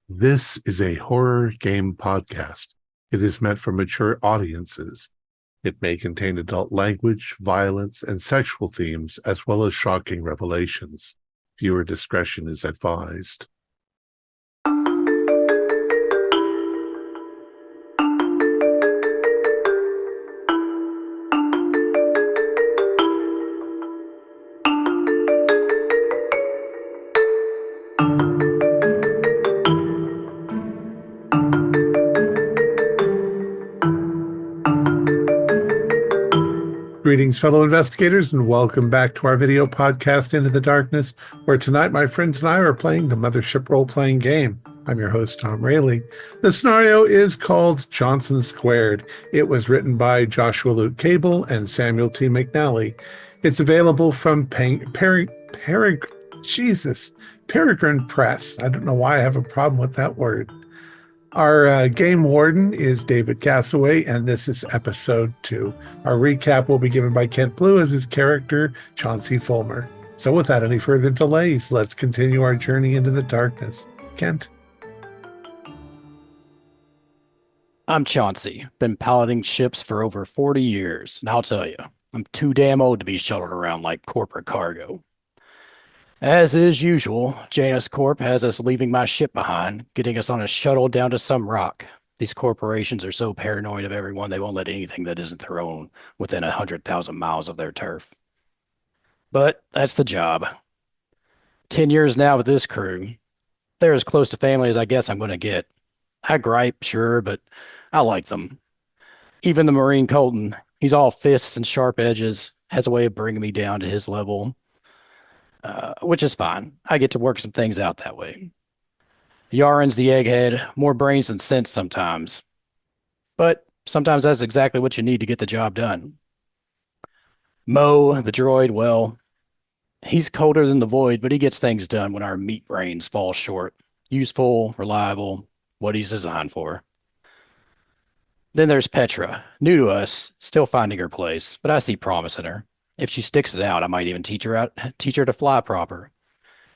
This is a horror game podcast. It is meant for mature audiences. It may contain adult language, violence, and sexual themes, as well as shocking revelations. Viewer discretion is advised. Greetings, fellow investigators, and welcome back to our video podcast, Into the Darkness, where tonight my friends and I are playing the Mothership role-playing game. I'm your host, Thom Raley. The scenario is called Johnson Squared. It was written by Joshua Luke Cable and Samuel T. McNally. It's available from Peregrine Press. I don't know why I have a problem with that word. Our game warden is David Gassaway, and this is episode 2. Our recap will be given by Kent Blue as his character, Chauncey Fulmer. So without any further delays, let's continue our journey into the darkness. Kent? I'm Chauncey. Been piloting ships for over 40 years, and I'll tell you, I'm too damn old to be shuttled around like corporate cargo. As is usual, Janus Corp has us leaving my ship behind, getting us on a shuttle down to some rock. These corporations are so paranoid of everyone they won't let anything that isn't their own within 100,000 miles of their turf. But that's the job. 10 years now with this crew. They're as close to family as I guess I'm going to get. I gripe, sure, but I like them. Even the Marine Colton, he's all fists and sharp edges, has a way of bringing me down to his level. Which is fine. I get to work some things out that way. Yaren's the egghead, more brains than sense sometimes. But sometimes that's exactly what you need to get the job done. Mo, the droid, well, he's colder than the void, but he gets things done when our meat brains fall short. Useful, reliable, what he's designed for. Then there's Petra, new to us, still finding her place, but I see promise in her. If she sticks it out, I might even teach her to fly proper.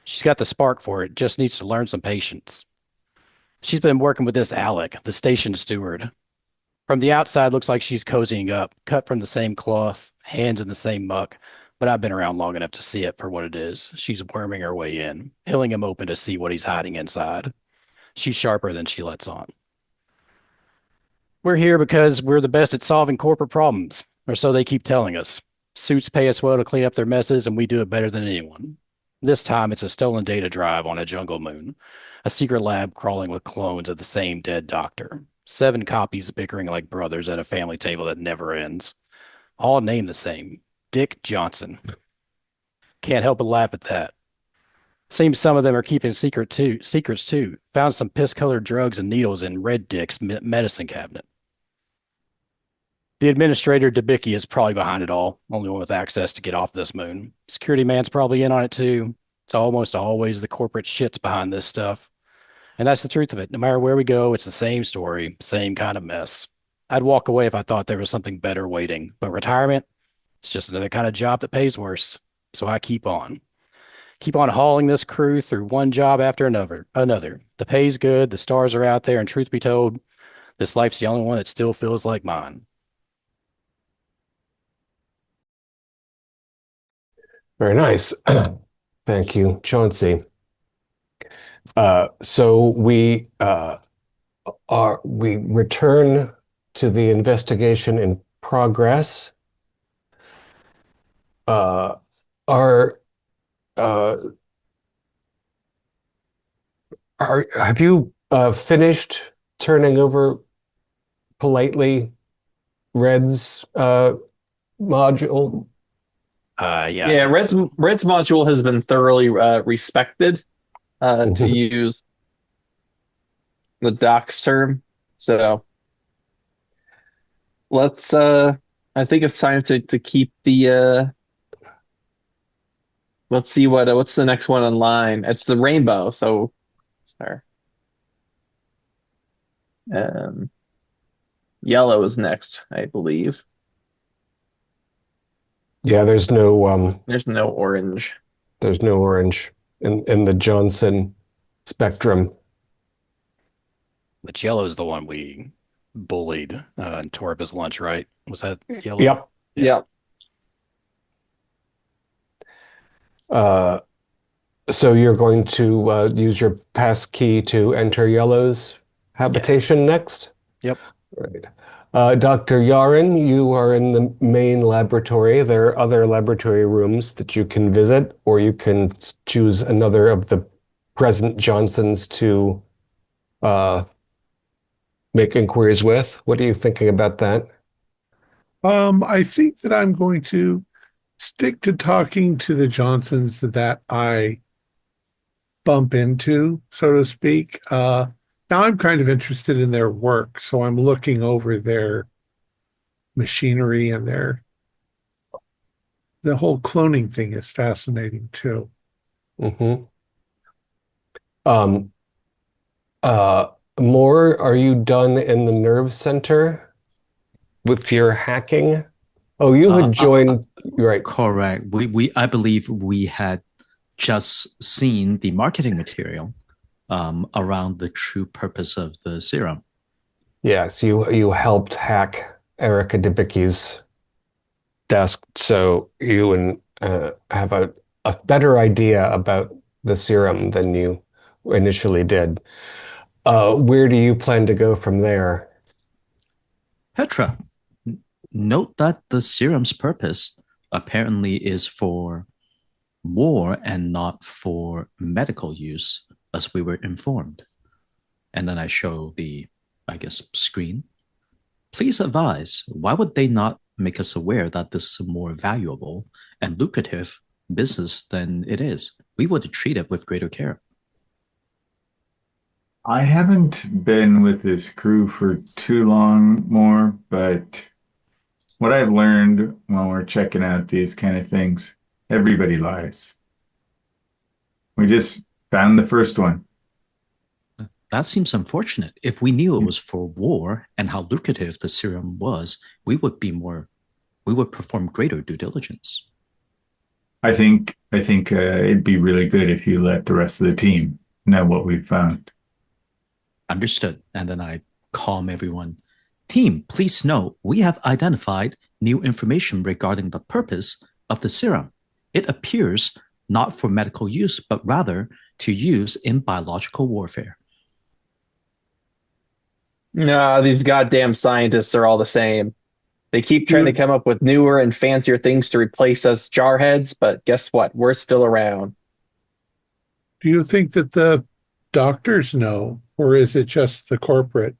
She's got the spark for it, just needs to learn some patience. She's been working with this Alec, the station steward. From the outside, looks like she's cozying up, cut from the same cloth, hands in the same muck, but I've been around long enough to see it for what it is. She's worming her way in, peeling him open to see what he's hiding inside. She's sharper than she lets on. We're here because we're the best at solving corporate problems, or so they keep telling us. Suits pay us well to clean up their messes, and we do it better than anyone. This time, it's a stolen data drive on a jungle moon, a secret lab crawling with clones of the same dead doctor. 7 copies bickering like brothers at a family table that never ends. All named the same, Dick Johnson. Can't help but laugh at that. Seems some of them are keeping secrets too. Found some piss-colored drugs and needles in Red Dick's medicine cabinet. The administrator, Debicki, is probably behind it all, only one with access to get off this moon. Security man's probably in on it too. It's almost always the corporate shits behind this stuff. And that's the truth of it. No matter where we go, it's the same story, same kind of mess. I'd walk away if I thought there was something better waiting, but retirement, it's just another kind of job that pays worse. So I keep on. Keep on hauling this crew through one job after another. The pay's good, the stars are out there, and truth be told, this life's the only one that still feels like mine. Very nice. Thank you, Chauncey. So we return to the investigation in progress. Have you finished turning over politely Red's module? Yeah. Yeah, Red's module has been thoroughly respected, to use the doc's term. So let's I think it's time to keep the let's see what's the next one in line. It's the rainbow, so sorry. Yellow is next, I believe. Yeah, there's no orange. There's no orange in the Johnson spectrum. But Yellow's the one we bullied and tore up his lunch, right? Was that Yellow? Yep. Yeah. Yep. Uh, so you're going to use your pass key to enter Yellow's habitation next? Yep. Right. Dr. Yaren, you are in the main laboratory. There are other laboratory rooms that you can visit, or you can choose another of the present Johnsons to make inquiries with. What are you thinking about that? I think that I'm going to stick to talking to the Johnsons that I bump into, so to speak. Now I'm kind of interested in their work, so I'm looking over their machinery and the whole cloning thing is fascinating too. Mm-hmm. Um, uh, More, are you done in the nerve center with your hacking? Oh, you had joined, right. Correct. I believe we had just seen the marketing material around the true purpose of the serum. Yes, you helped hack Erica Debicki's desk, so you have a better idea about the serum than you initially did. Where do you plan to go from there? Petra, note that the serum's purpose apparently is for war and not for medical use, as we were informed. And then I show the, I guess, screen. Please advise, why would they not make us aware that this is a more valuable and lucrative business than it is? We would treat it with greater care. I haven't been with this crew for too long more, but what I've learned while we're checking out these kind of things, everybody lies. We just found the first one. That seems unfortunate. If we knew it was for war and how lucrative the serum was, we would perform greater due diligence. I think it'd be really good if you let the rest of the team know what we've found. Understood. And then I calm everyone. Team, please note, we have identified new information regarding the purpose of the serum. It appears not for medical use, but rather to use in biological warfare. No, these goddamn scientists are all the same. They keep trying to come up with newer and fancier things to replace us jarheads, but guess what? We're still around. Do you think that the doctors know, or is it just the corporate?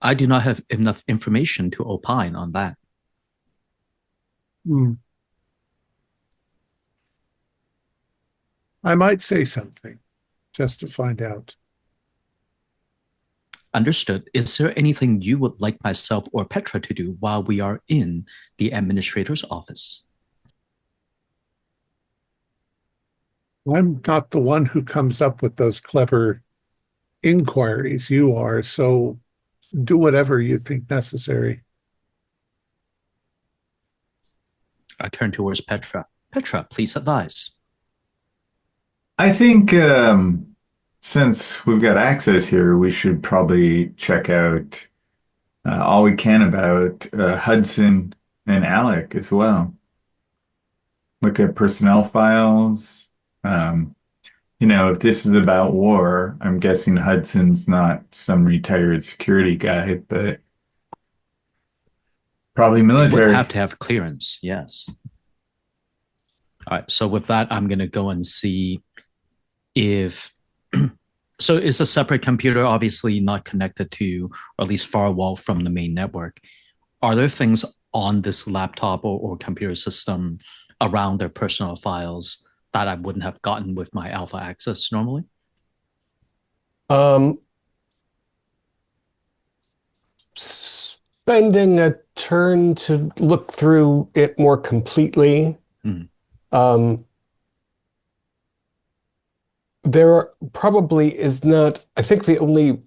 I do not have enough information to opine on that. I might say something just to find out. Understood. Is there anything you would like myself or Petra to do while we are in the administrator's office? I'm not the one who comes up with those clever inquiries. You are, so do whatever you think necessary. I turn towards Petra. Petra, please advise. I think since we've got access here, we should probably check out all we can about Hudson and Alec as well. Look at personnel files. If this is about war, I'm guessing Hudson's not some retired security guy, but probably military. Would have to have clearance, yes. All right, so with that, I'm going to go and see if... So it's a separate computer, obviously not connected to, or at least firewall from the main network. Are there things on this laptop or computer system around their personal files that I wouldn't have gotten with my alpha access normally? Spending a turn to look through it more completely. There probably is not, I think the only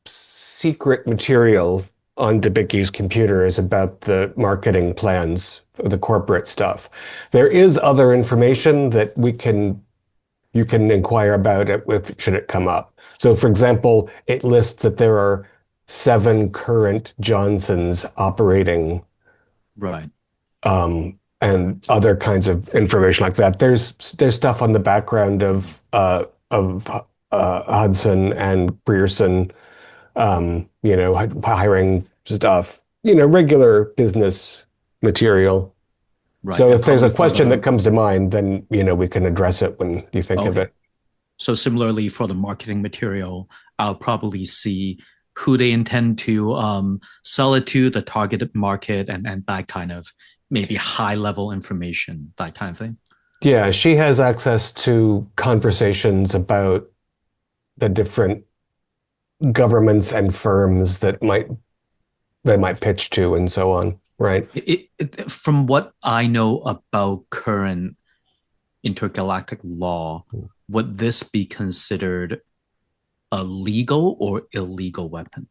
secret material on Debicki's computer is about the marketing plans for the corporate stuff. There is other information that we can you can inquire about it should it come up. So, for example, it lists that there are 7 current Johnsons operating, Right. and other kinds of information like that. There's stuff on the background of Hudson and Grierson, hiring stuff, regular business material. Right. So And if there's a probably for question the- that comes to mind, then, we can address it when you think of Okay. it. So similarly for the marketing material, I'll probably see who they intend to sell it to, the targeted market, and that kind of maybe high level information, that kind of thing. Yeah, she has access to conversations about the different governments and firms that they might pitch to and so on, right? From what I know about current intergalactic law, would this be considered a legal or illegal weapon?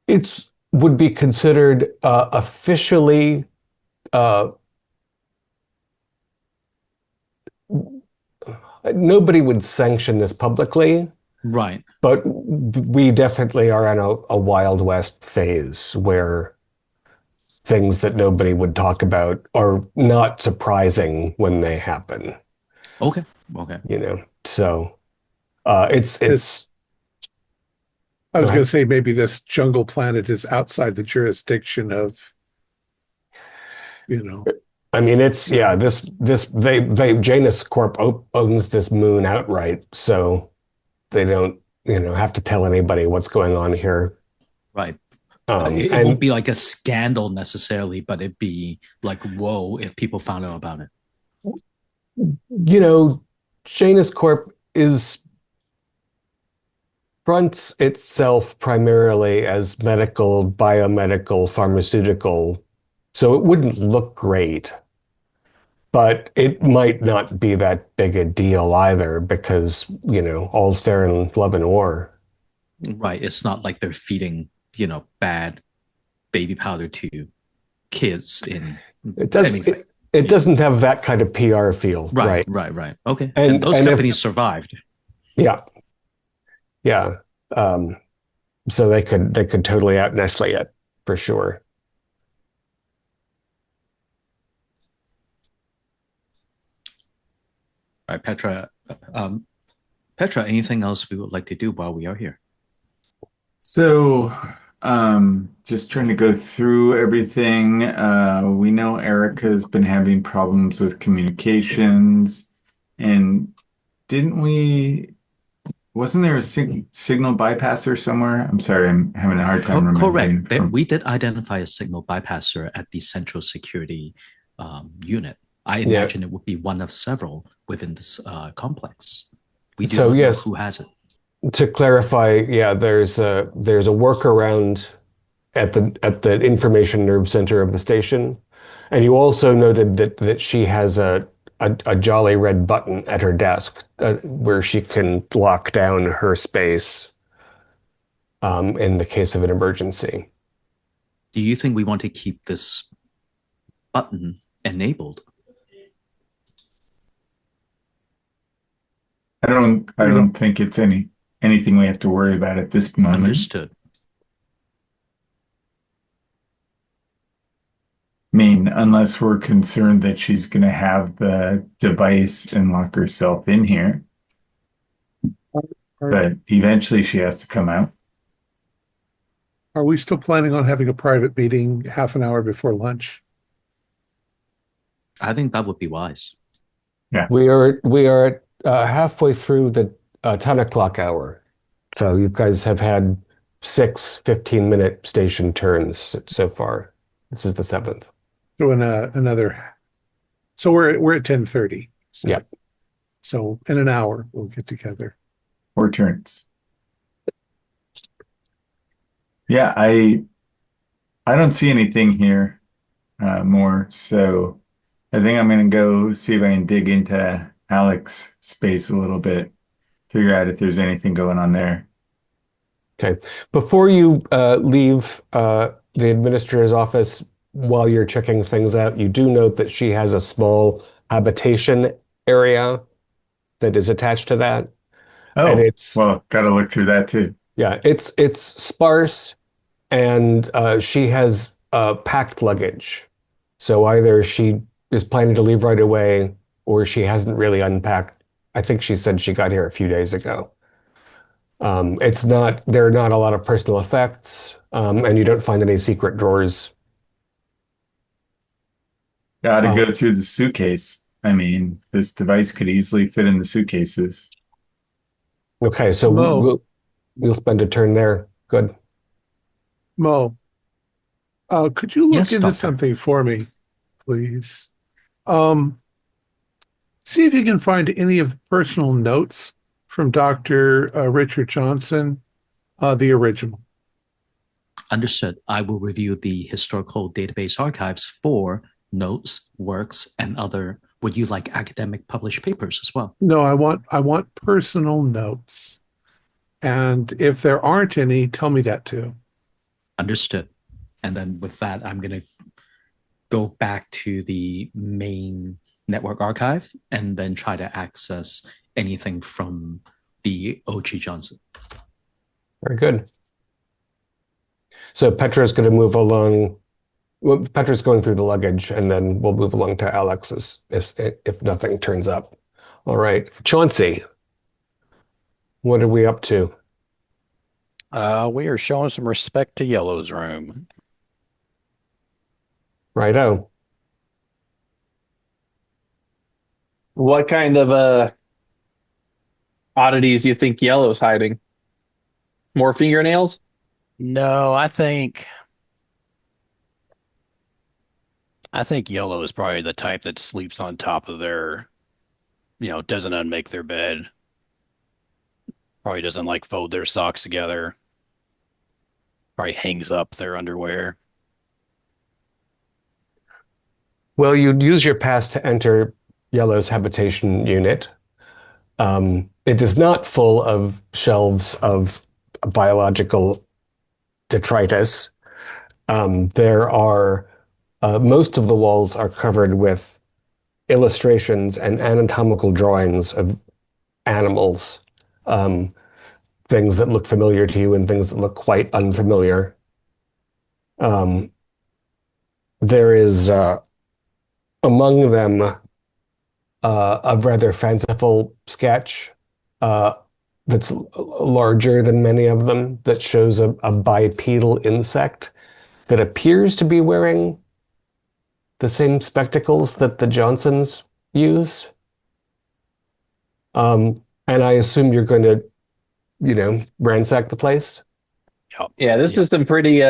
It would be considered officially nobody would sanction this publicly, Right. but we definitely are in a Wild West phase where things that nobody would talk about are not surprising when they happen, Okay. Okay. So it's I was Go going ahead. to say maybe this jungle planet is outside the jurisdiction of, I mean, it's they Janus Corp owns this moon outright, so they don't, have to tell anybody what's going on here. Right. It And won't be like a scandal necessarily, but it'd be like, whoa, if people found out about it. Janus Corp fronts itself primarily as medical, biomedical, pharmaceutical, so it wouldn't look great. But it might not be that big a deal either because, all's fair in love and war. Right. It's not like they're feeding, bad baby powder to kids in It does anything. it doesn't have that kind of PR feel, right? Right. Okay. And- And those and if- companies survived. Yeah. Yeah. So they could totally out Nestle it for sure. Right, Petra. Petra, anything else we would like to do while we are here? So, just trying to go through everything. We know Erica's been having problems with communications, and wasn't there a signal bypasser somewhere? I'm sorry, I'm having a hard time remembering. Correct. We did identify a signal bypasser at the central security unit. I imagine it would be one of several within this complex. We do not know who has it. To clarify, there's a workaround at the information nerve center of the station, and you also noted that she has a jolly red button at her desk where she can lock down her space in the case of an emergency. Do you think we want to keep this button enabled? I don't think it's anything we have to worry about at this moment. Understood. I mean, unless we're concerned that she's going to have the device and lock herself in here. But eventually she has to come out. Are we still planning on having a private meeting half an hour before lunch? I think that would be wise. We are halfway through the 10 o'clock hour. So you guys have had 6 15-minute station turns so far. This is the 7th. So so we're at 10:30. Yeah. So in an hour we'll get together. 4 turns. Yeah, I don't see anything here more. So I think I'm going to go see if I can dig into Alex's space a little bit, figure out if there's anything going on there. Okay. Before you leave the administrator's office, while you're checking things out, you do note that she has a small habitation area that is attached to that. And Oh, it's well, got to look through that too. yeah, it's sparse, and she has packed luggage. So either she is planning to leave right away, or she hasn't really unpacked. I think she said she got here a few days ago. It's not, there are not a lot of personal effects, and you don't find any secret drawers. Got to Um, go through the suitcase. I mean, this device could easily fit in the suitcases. okay, so Mo, we'll spend a turn there. Good. Mo, could you look Yes, into Doctor. something for me, please? Um, See if you can find any of the personal notes from Dr. Richard Johnson, the original. Understood. I will review the historical database archives for notes, works, and other. Would you like academic published papers as well? No, I want personal notes. And if there aren't any, tell me that too. Understood. And then with that, I'm going to go back to the main network archive and then try to access anything from the OG Johnson. Very good. So Petra's going to move along. Well, Petra's going through the luggage, and then we'll move along to Alex's if nothing turns up. All right, Chauncey, what are we up to? We are showing some respect to Yellow's room. Righto. What kind of oddities do you think Yellow's hiding? More fingernails? No, I think Yellow is probably the type that sleeps on top of their, doesn't unmake their bed. Probably doesn't like fold their socks together. Probably hangs up their underwear. Well, you'd use your pass to enter Yellow's habitation unit. It is not full of shelves of biological detritus. There are most of the walls are covered with illustrations and anatomical drawings of animals, things that look familiar to you and things that look quite unfamiliar. There is among them a rather fanciful sketch that's larger than many of them that shows a bipedal insect that appears to be wearing the same spectacles that the Johnsons use. And I assume you're going to, ransack the place. Yep. Yeah, this Yep. is some pretty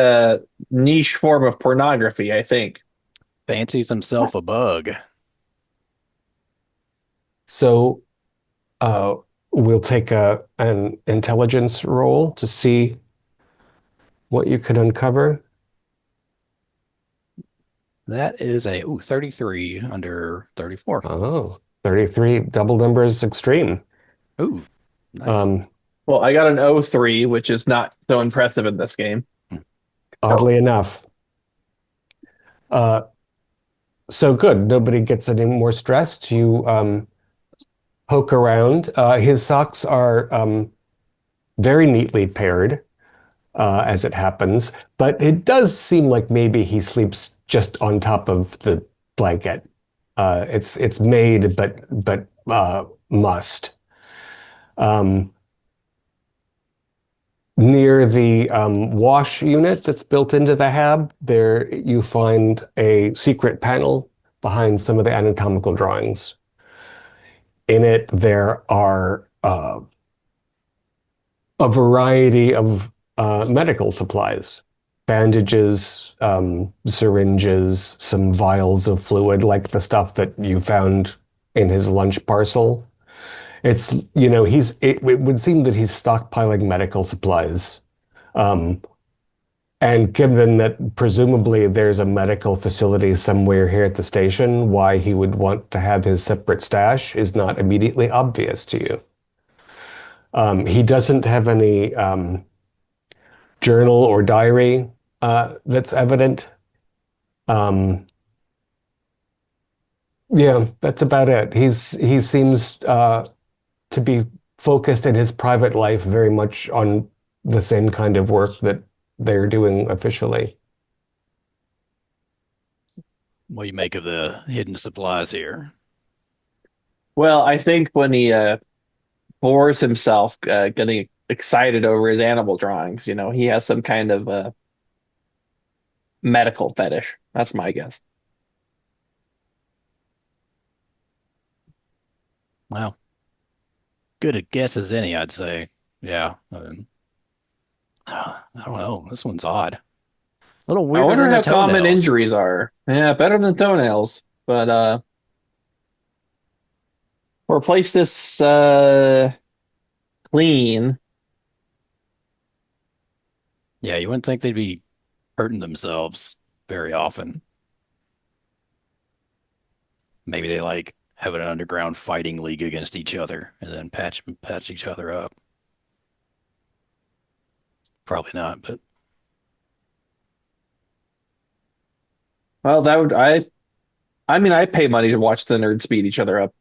niche form of pornography, I think. Fancies himself a bug. So we'll take an intelligence roll to see what you can uncover. That is a 33 under 34. Oh, 33 double numbers extreme. Ooh, nice. Um, I got an 03, which is not so impressive in this game. oddly enough. So good. Nobody gets any more stressed. You poke around. His socks are very neatly paired, as it happens, but it does seem like maybe he sleeps just on top of the blanket. It's made, but must. Near the wash unit that's built into the hab, there you find a secret panel behind some of the anatomical drawings. In it, there are a variety of medical supplies, bandages, syringes, some vials of fluid, like the stuff that you found in his lunch parcel. It's, it would seem that he's stockpiling medical supplies. And given that presumably there's a medical facility somewhere here at the station, why he would want to have his separate stash is not immediately obvious to you. He doesn't have any journal or diary that's evident. Yeah, that's about it. He seems to be focused in his private life very much on the same kind of work that they're doing officially. What do you make of the hidden supplies here? Well, I think when he bores himself getting excited over his animal drawings, he has some kind of medical fetish. That's my guess. Well, good a guess as any, I'd say. Yeah. I don't know. This one's odd. A little I weirder wonder than the how common toenails. injuries are. Yeah, better than toenails. But replace this clean. Yeah, you wouldn't think they'd be hurting themselves very often. Maybe they like have an underground fighting league against each other and then patch each other up. Probably not, but Well, that would I mean, I pay money to watch the nerds beat each other up.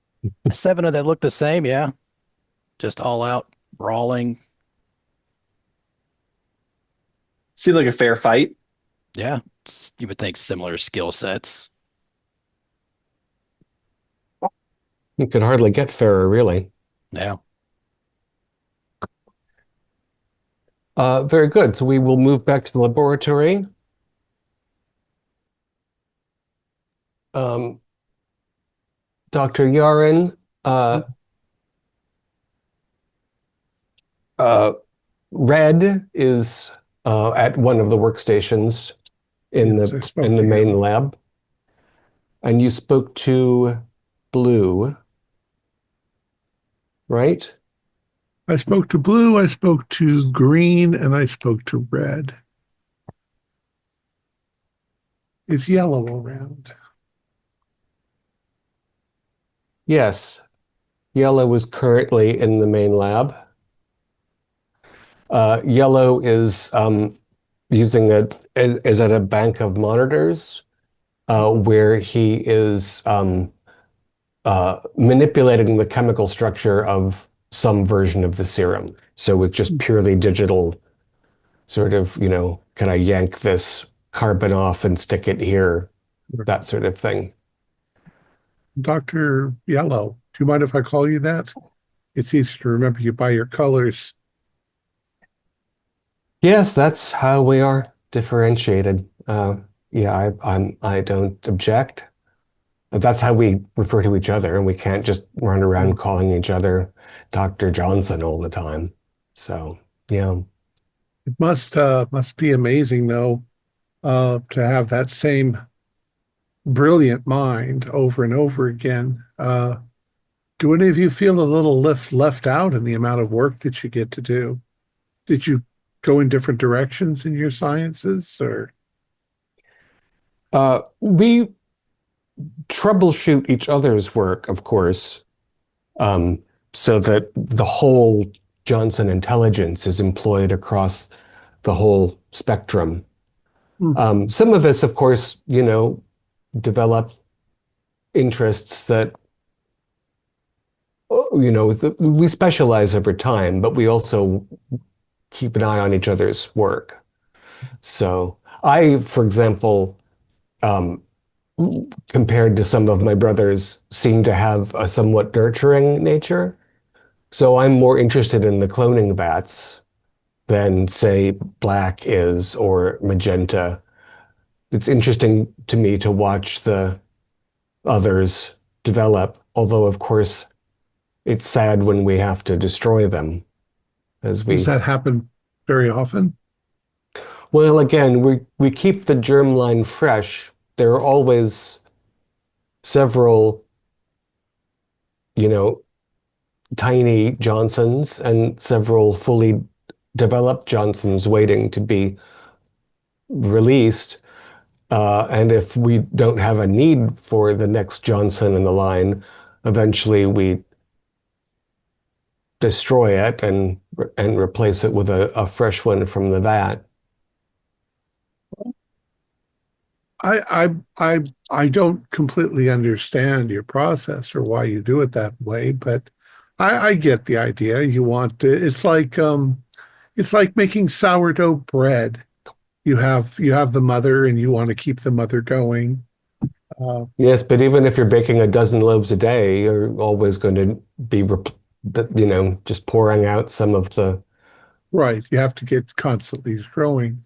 seven of that look the same, yeah. Just all out brawling. Seemed like a fair fight. Yeah, you would think similar skill sets. You could hardly get fairer, really. Yeah. Very good. So we will move back to the laboratory. Um, Dr. Yaren, uh, Red is at one of the workstations in Yes, I spoke in the to main him. lab, and you spoke to Blue, right? I spoke to blue, I spoke to green, and I spoke to red. Is yellow around? Yes. Yellow is currently in the main lab. Yellow is using is at a bank of monitors where he is manipulating the chemical structure of some version of the serum. So with just purely digital sort of, can I yank this carbon off and stick it here? That sort of thing. Dr. Yellow, do you mind if I call you that? It's easy to remember you by your colors. Yes, that's how we are differentiated. Yeah, I don't object. That's how we refer to each other, and we can't just run around calling each other Dr. Johnson all the time. So, yeah. It must be amazing though, to have that same brilliant mind over and over again. Do any of you feel a little left out in the amount of work that you get to do? Did you go in different directions in your sciences, or We troubleshoot each other's work, of course, um, so that the whole Johnson intelligence is employed across the whole spectrum. Hmm. Some of us, of course, develop interests that, we specialize over time, but we also keep an eye on each other's work. So I, for example, um, compared to some of my brothers, seem to have a somewhat nurturing nature. So I'm more interested in the cloning vats than, say, Black is or Magenta. It's interesting to me to watch the others develop, although, of course, it's sad when we have to destroy them as does we, that happen very often? well, again, we keep the germline fresh. There are always several, you know, tiny Johnsons and several fully developed Johnsons waiting to be released. And if we don't have a need for the next Johnson in the line, eventually we destroy it and replace it with a fresh one from the vat. I don't completely understand your process or why you do it that way, but I get the idea. You want to, it's like making sourdough bread. You have the mother and you want to keep the mother going. Yes, but even if you're baking a dozen loaves a day, you're always going to be, just pouring out some of the. Right. You have to get constantly growing.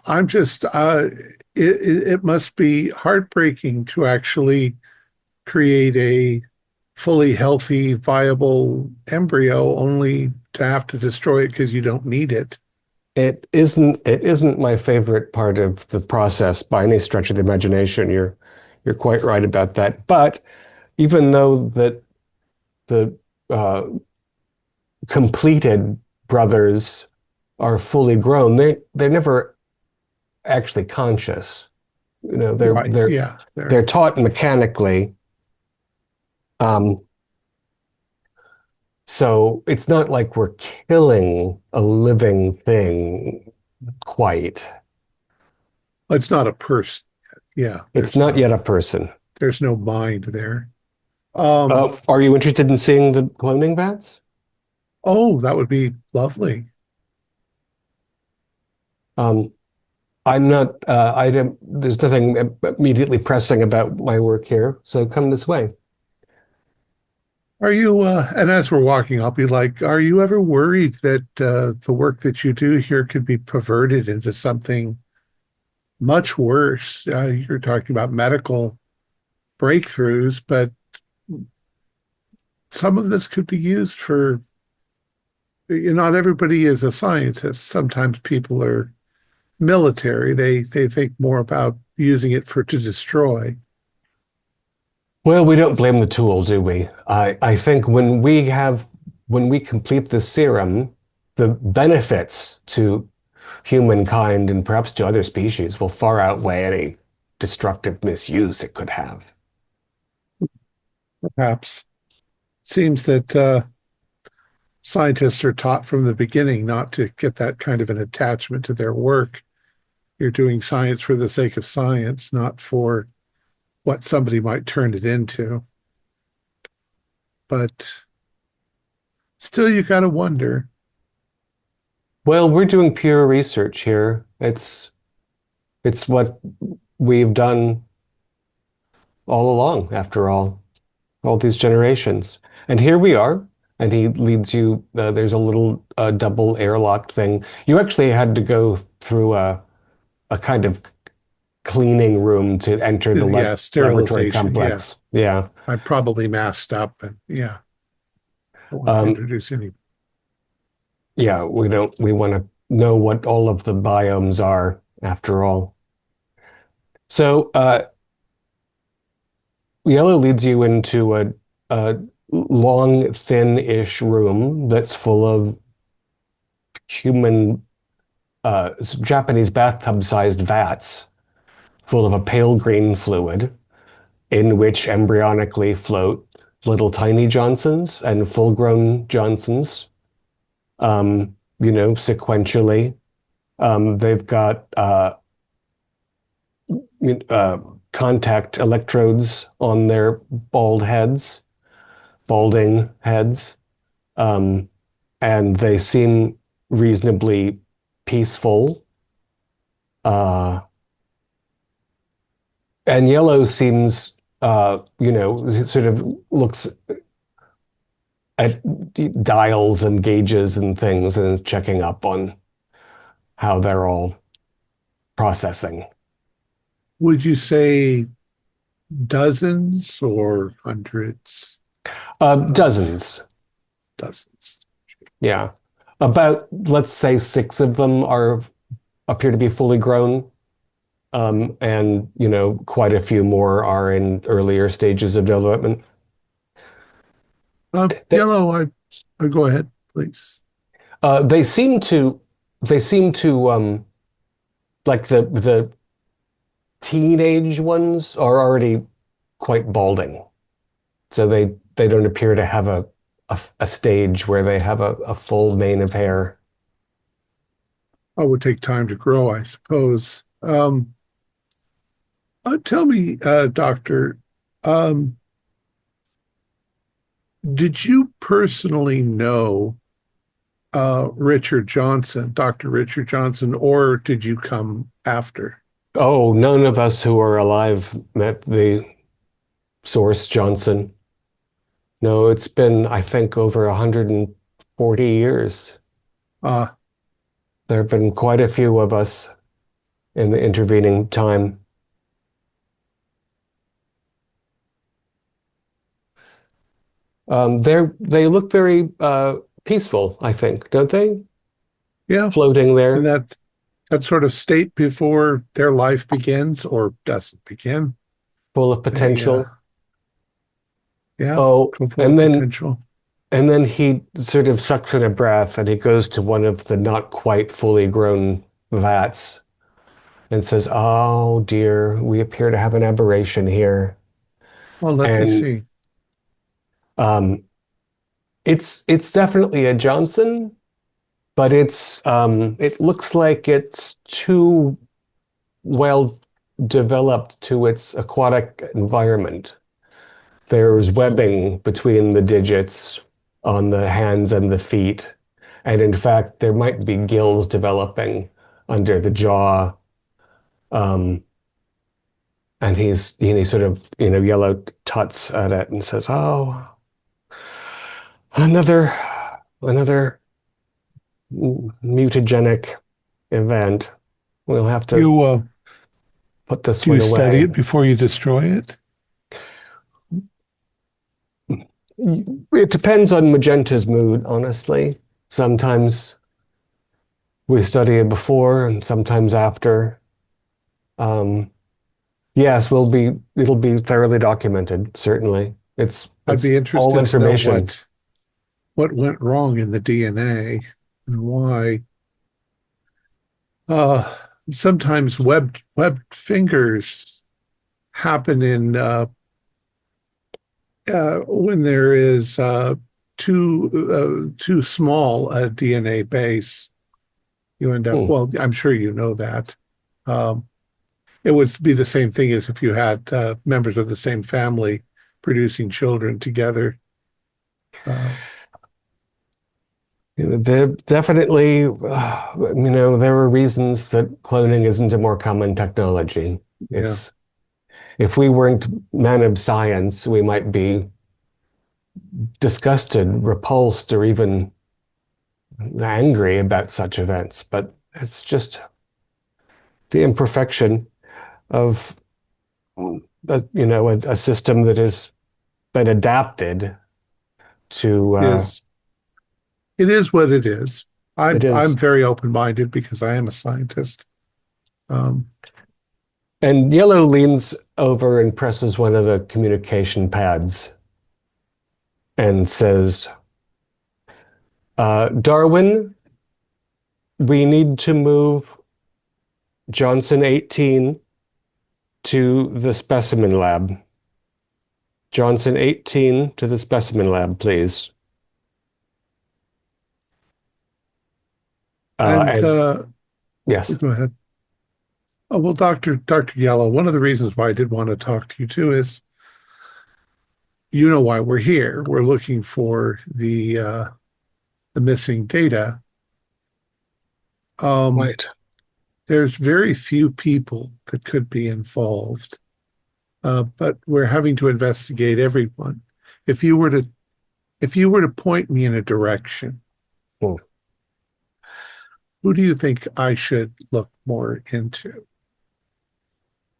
I'm just it must be heartbreaking to actually create a fully healthy, viable embryo only to have to destroy it because you don't need it. It isn't my favorite part of the process by any stretch of the imagination. You're quite right about that. But even though that the uh, completed brothers are fully grown, they're never actually conscious. You know, they're Right. they're Yeah. they're taught mechanically. Um, so it's not like we're killing a living thing quite. It's not a person. Yeah. It's not yet a person. There's no mind there. Are you interested in seeing the cloning vats? Oh, that would be lovely. Um, I'm not, I don't, there's nothing immediately pressing about my work here, so come this way. Are you, and as we're walking, I'll be like, are you ever worried that the work that you do here could be perverted into something much worse? You're talking about medical breakthroughs, but some of this could be used for, not everybody is a scientist. Sometimes people are military. They think more about using it for to destroy. Well, we don't blame the tool, do we? I think when we complete the serum, the benefits to humankind and perhaps to other species will far outweigh any destructive misuse it could have. Perhaps seems that scientists are taught from the beginning not to get that kind of an attachment to their work. You're doing science for the sake of science, not for what somebody might turn it into. But still, you got to wonder. Well, we're doing pure research here. It's what we've done all along, after all these generations. And here we are. And he leads you, there's a little double airlock thing. You actually had to go through a kind of cleaning room to enter the Yeah, laboratory sterilization. complex. Yeah. I probably masked up, and yeah, I want to Um, introduce any. yeah, we want to know what all of the biomes are, after all. So, Yellow leads you into a long, thin-ish room that's full of human, Japanese bathtub-sized vats full of a pale green fluid in which embryonically float little tiny Johnsons and full-grown Johnsons, sequentially. They've got contact electrodes on their balding heads, and they seem reasonably peaceful. And Yellow seems, sort of looks at dials and gauges and things and is checking up on how they're all processing. Would you say dozens or hundreds? Dozens. Dozens. Yeah. About, let's say, 6 of them appear to be fully grown. And, quite a few more are in earlier stages of development. Yellow, I go ahead, please. They seem to, like the teenage ones are already quite balding. So they don't appear to have a stage where they have a full mane of hair. would take time to grow, I suppose. Tell me, Doctor, um, did you personally know Richard Johnson, Dr. Richard Johnson, or did you come after? Oh, none of us who are alive met the source Johnson. No, it's been, I think, over 140 years. Uh, There have been quite a few of us in the intervening time. They look very peaceful, I think, don't they? yeah, Floating and there, that sort of state before their life begins or doesn't begin. full of They, potential. yeah, Oh, full of potential. and then he sort of sucks in a breath and he goes to one of the not quite fully grown vats and says, "Oh dear, we appear to have an aberration here." Well, let me And see. um, it's definitely a Johnson, but it looks like it's too well developed to its aquatic environment. There's webbing between the digits on the hands and the feet. And in fact, there might be gills developing under the jaw. Um, and he sort of, yellow tuts at it and says, "Oh, another mutagenic event. We'll have to You put this do one you study away." it before you destroy it? It depends on Magenta's mood, honestly. Sometimes we study it before and sometimes after. Um, yes, it'll be thoroughly documented, certainly. I'd It's be all interested to know information. what went wrong in the DNA and why. Uh, Sometimes webbed fingers happen in when there is too small a DNA base. You end up, Hmm. well, I'm sure you know that. Um, it would be the same thing as if you had members of the same family producing children together. Uh, There definitely, there are reasons that cloning isn't a more common technology. yeah, It's If we weren't men of science, we might be disgusted, repulsed, or even angry about such events. But it's just the imperfection of a system that has been adapted to is it is what it is. it I'm is. very open-minded because I am a scientist. Um, And Yellow leans over and presses one of the communication pads and says, Darwin, we need to move Johnson 18 to the specimen lab. Johnson 18 to the specimen lab, please. and And yes, go ahead. Oh, well, Dr. Yellow, one of the reasons why I did want to talk to you too is you know why we're here. We're looking for the missing data. right. There's very few people that could be involved, but we're having to investigate everyone. If you were to point me in a direction, Hmm. who do you think I should look more into?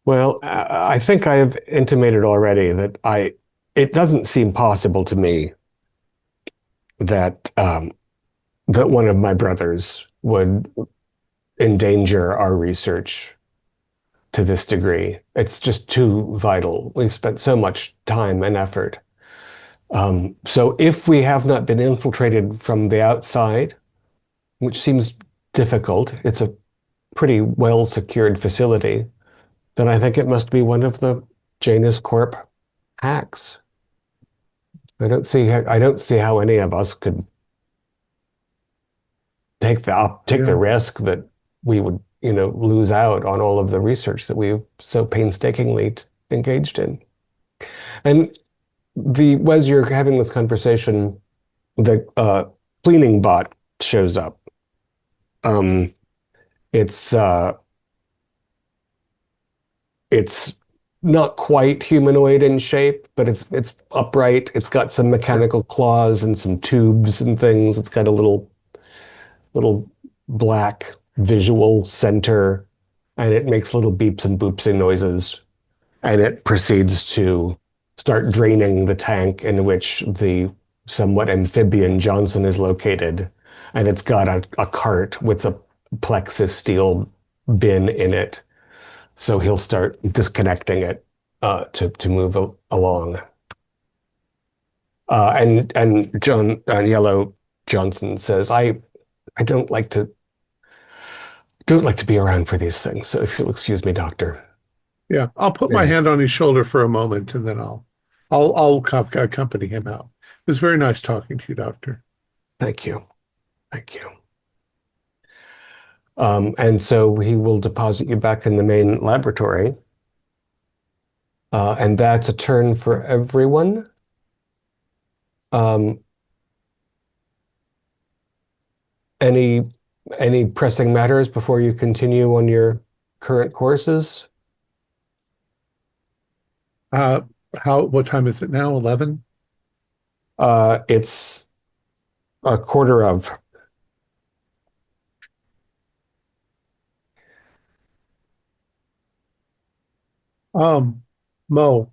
Well, I think I have intimated already that it doesn't seem possible to me that that one of my brothers would endanger our research to this degree. It's just too vital. We've spent so much time and effort. So if we have not been infiltrated from the outside, which seems difficult, it's a pretty well secured facility, then I think it must be one of the Janus Corp hacks. I don't see how any of us could take the Yeah. risk that we would, lose out on all of the research that we've so painstakingly engaged in. And as you're having this conversation, the cleaning bot shows up. It's not quite humanoid in shape, but it's upright. It's got some mechanical claws and some tubes and things. It's got a little black visual center, and it makes little beeps and boopsy noises. And it proceeds to start draining the tank in which the somewhat amphibian Johnson is located. And it's got a cart with a plexus steel bin in it. So he'll start disconnecting it to move along. And Yellow Johnson says, I don't like to be around for these things. So if you'll excuse me, Doctor. Yeah, I'll put my hand on his shoulder for a moment, and then I'll accompany him out. It was very nice talking to you, Doctor. Thank you. And so he will deposit you back in the main laboratory. And that's a turn for everyone. Any pressing matters before you continue on your current courses? What time is it now? 11? It's a quarter of. Mo,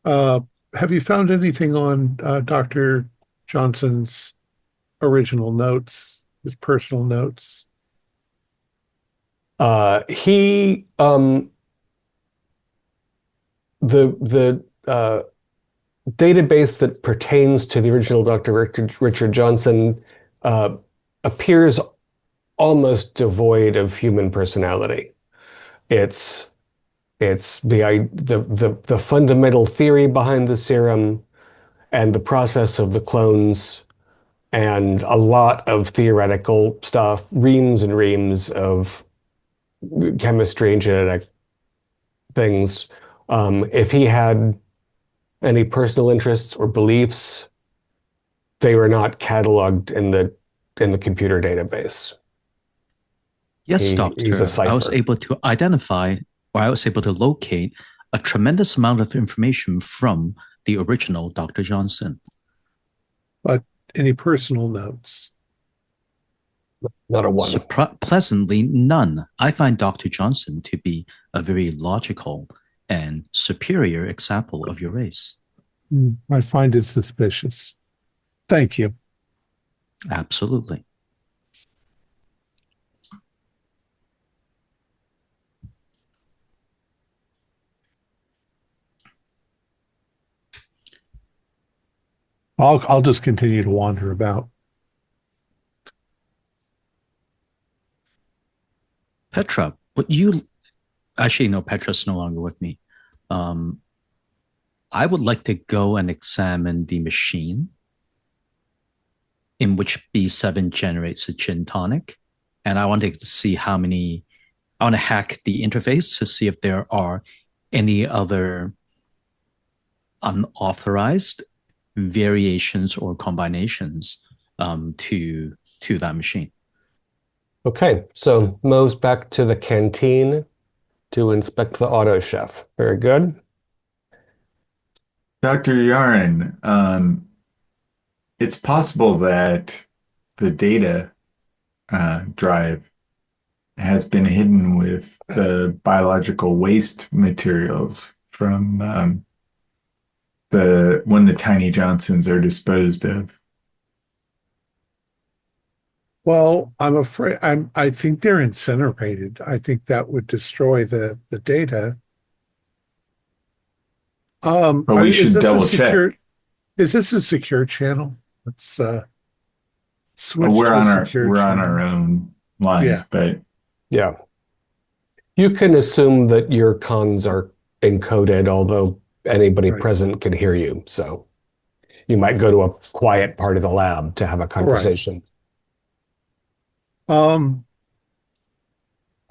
have you found anything on Dr. Johnson's original notes, his personal notes? He the database that pertains to the original Dr. Richard Johnson appears almost devoid of human personality. It's the fundamental theory behind the serum and the process of the clones and a lot of theoretical stuff, reams and reams of chemistry and genetic things. If he had any personal interests or beliefs, they were not cataloged in the computer database. Yes, Doctor. I was able to identify, or I was able to locate a tremendous amount of information from the original Dr. Johnson. But any personal notes? Not a one. Pleasantly, none. I find Dr. Johnson to be a very logical and superior example of your race. I find it suspicious. Thank you. Absolutely. I'll just continue to wander about. Petra, would you actually no, Petra's no longer with me. I would like to go and examine the machine in which B7 generates a gin tonic. And I wanted to see I want to hack the interface to see if there are any other unauthorized variations or combinations to that machine. Okay, so Mo's back to the canteen to inspect the auto chef. Very good. Dr. Yaren, it's possible that the data drive has been hidden with the biological waste materials from when the tiny Johnsons are disposed of. Well, I'm afraid I think they're incinerated. I think that would destroy the data. But we should double check. Is this a secure channel? Let's switch we're to on a our secure we're on channel. our own lines, Yeah. but Yeah. You can assume that your cons are encoded, although anybody Right. present can hear you. So you might go to a quiet part of the lab to have a conversation.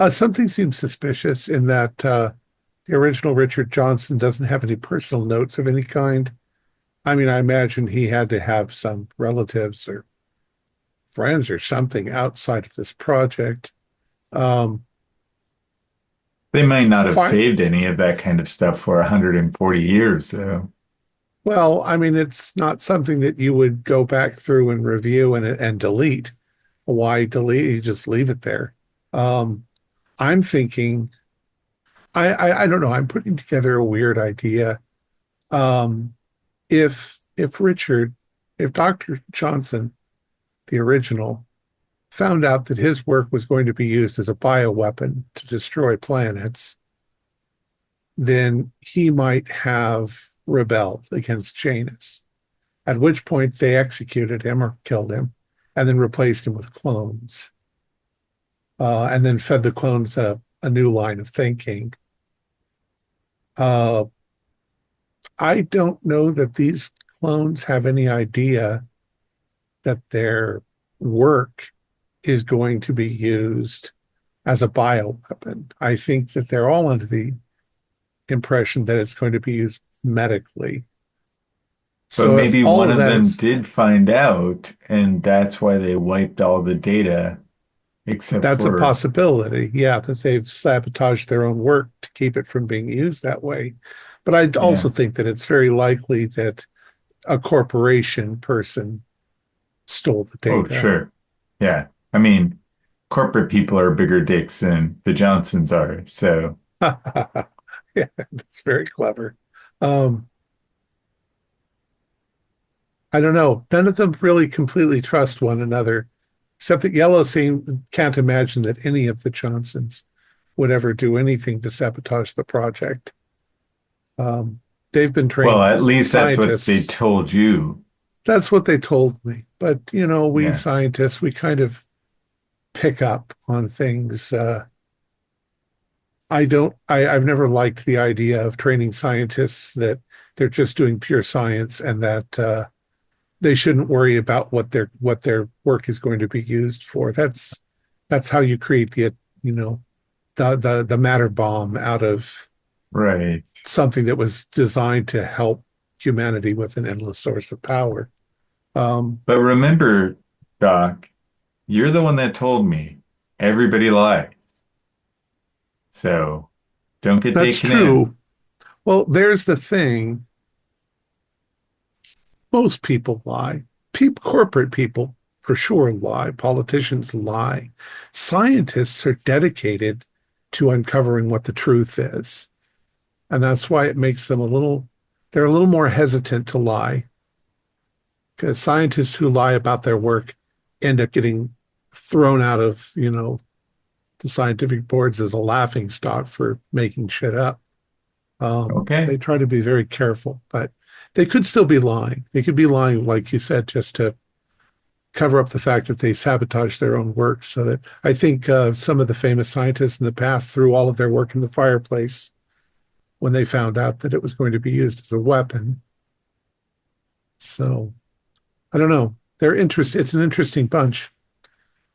Something seems suspicious in that the original Richard Johnson doesn't have any personal notes of any kind. I mean, I imagine he had to have some relatives or friends or something outside of this project. Um, They might not have fine. saved any of that kind of stuff for 140 years, though. Well, I mean, it's not something that you would go back through and review and delete. Why delete? You just leave it there. Um, I'm thinking, I don't know. I'm putting together a weird idea. Um, if Richard, if Dr. Johnson, the original, found out that his work was going to be used as a bioweapon to destroy planets, then he might have rebelled against Janus, at which point they executed him or killed him and then replaced him with clones, and then fed the clones a new line of thinking. Uh, I don't know that these clones have any idea that their work is going to be used as a bioweapon. I think that they're all under the impression that it's going to be used medically. But So if maybe all one of of that them is, did find out, and that's why they wiped all the data, except that's a for, possibility. Yeah, that they've sabotaged their own work to keep it from being used that way. But I yeah. also think that it's very likely that a corporation person stole the Oh, data. sure. Yeah. I mean, corporate people are bigger dicks than the Johnsons are. So, Yeah, that's very clever. Um, I don't know. None of them really completely trust one another, except that can't imagine that any of the Johnsons would ever do anything to sabotage the project. Um, they've been well, trained at least that's what they scientists. told you. That's what they told me. But, we Yeah. scientists, we kind of pick up on things. I've never liked the idea of training scientists that they're just doing pure science and that they shouldn't worry about what their work is going to be used for. That's how you create the matter bomb out of Right. something that was designed to help humanity with an endless source of power. Um, But remember, Doc, you're the one that told me everybody lies. So don't get that's taken in. true. Well, there's the thing. Most people lie. Corporate people for sure lie. Politicians lie. Scientists are dedicated to uncovering what the truth is. And that's why it makes them they're a little more hesitant to lie. Because scientists who lie about their work end up getting thrown out of, the scientific boards as a laughing stock for making shit up. Okay. They try to be very careful, but they could still be lying. They could be lying, like you said, just to cover up the fact that they sabotage their own work. So that I think some of the famous scientists in the past threw all of their work in the fireplace when they found out that it was going to be used as a weapon. So I don't know. It's an interesting bunch.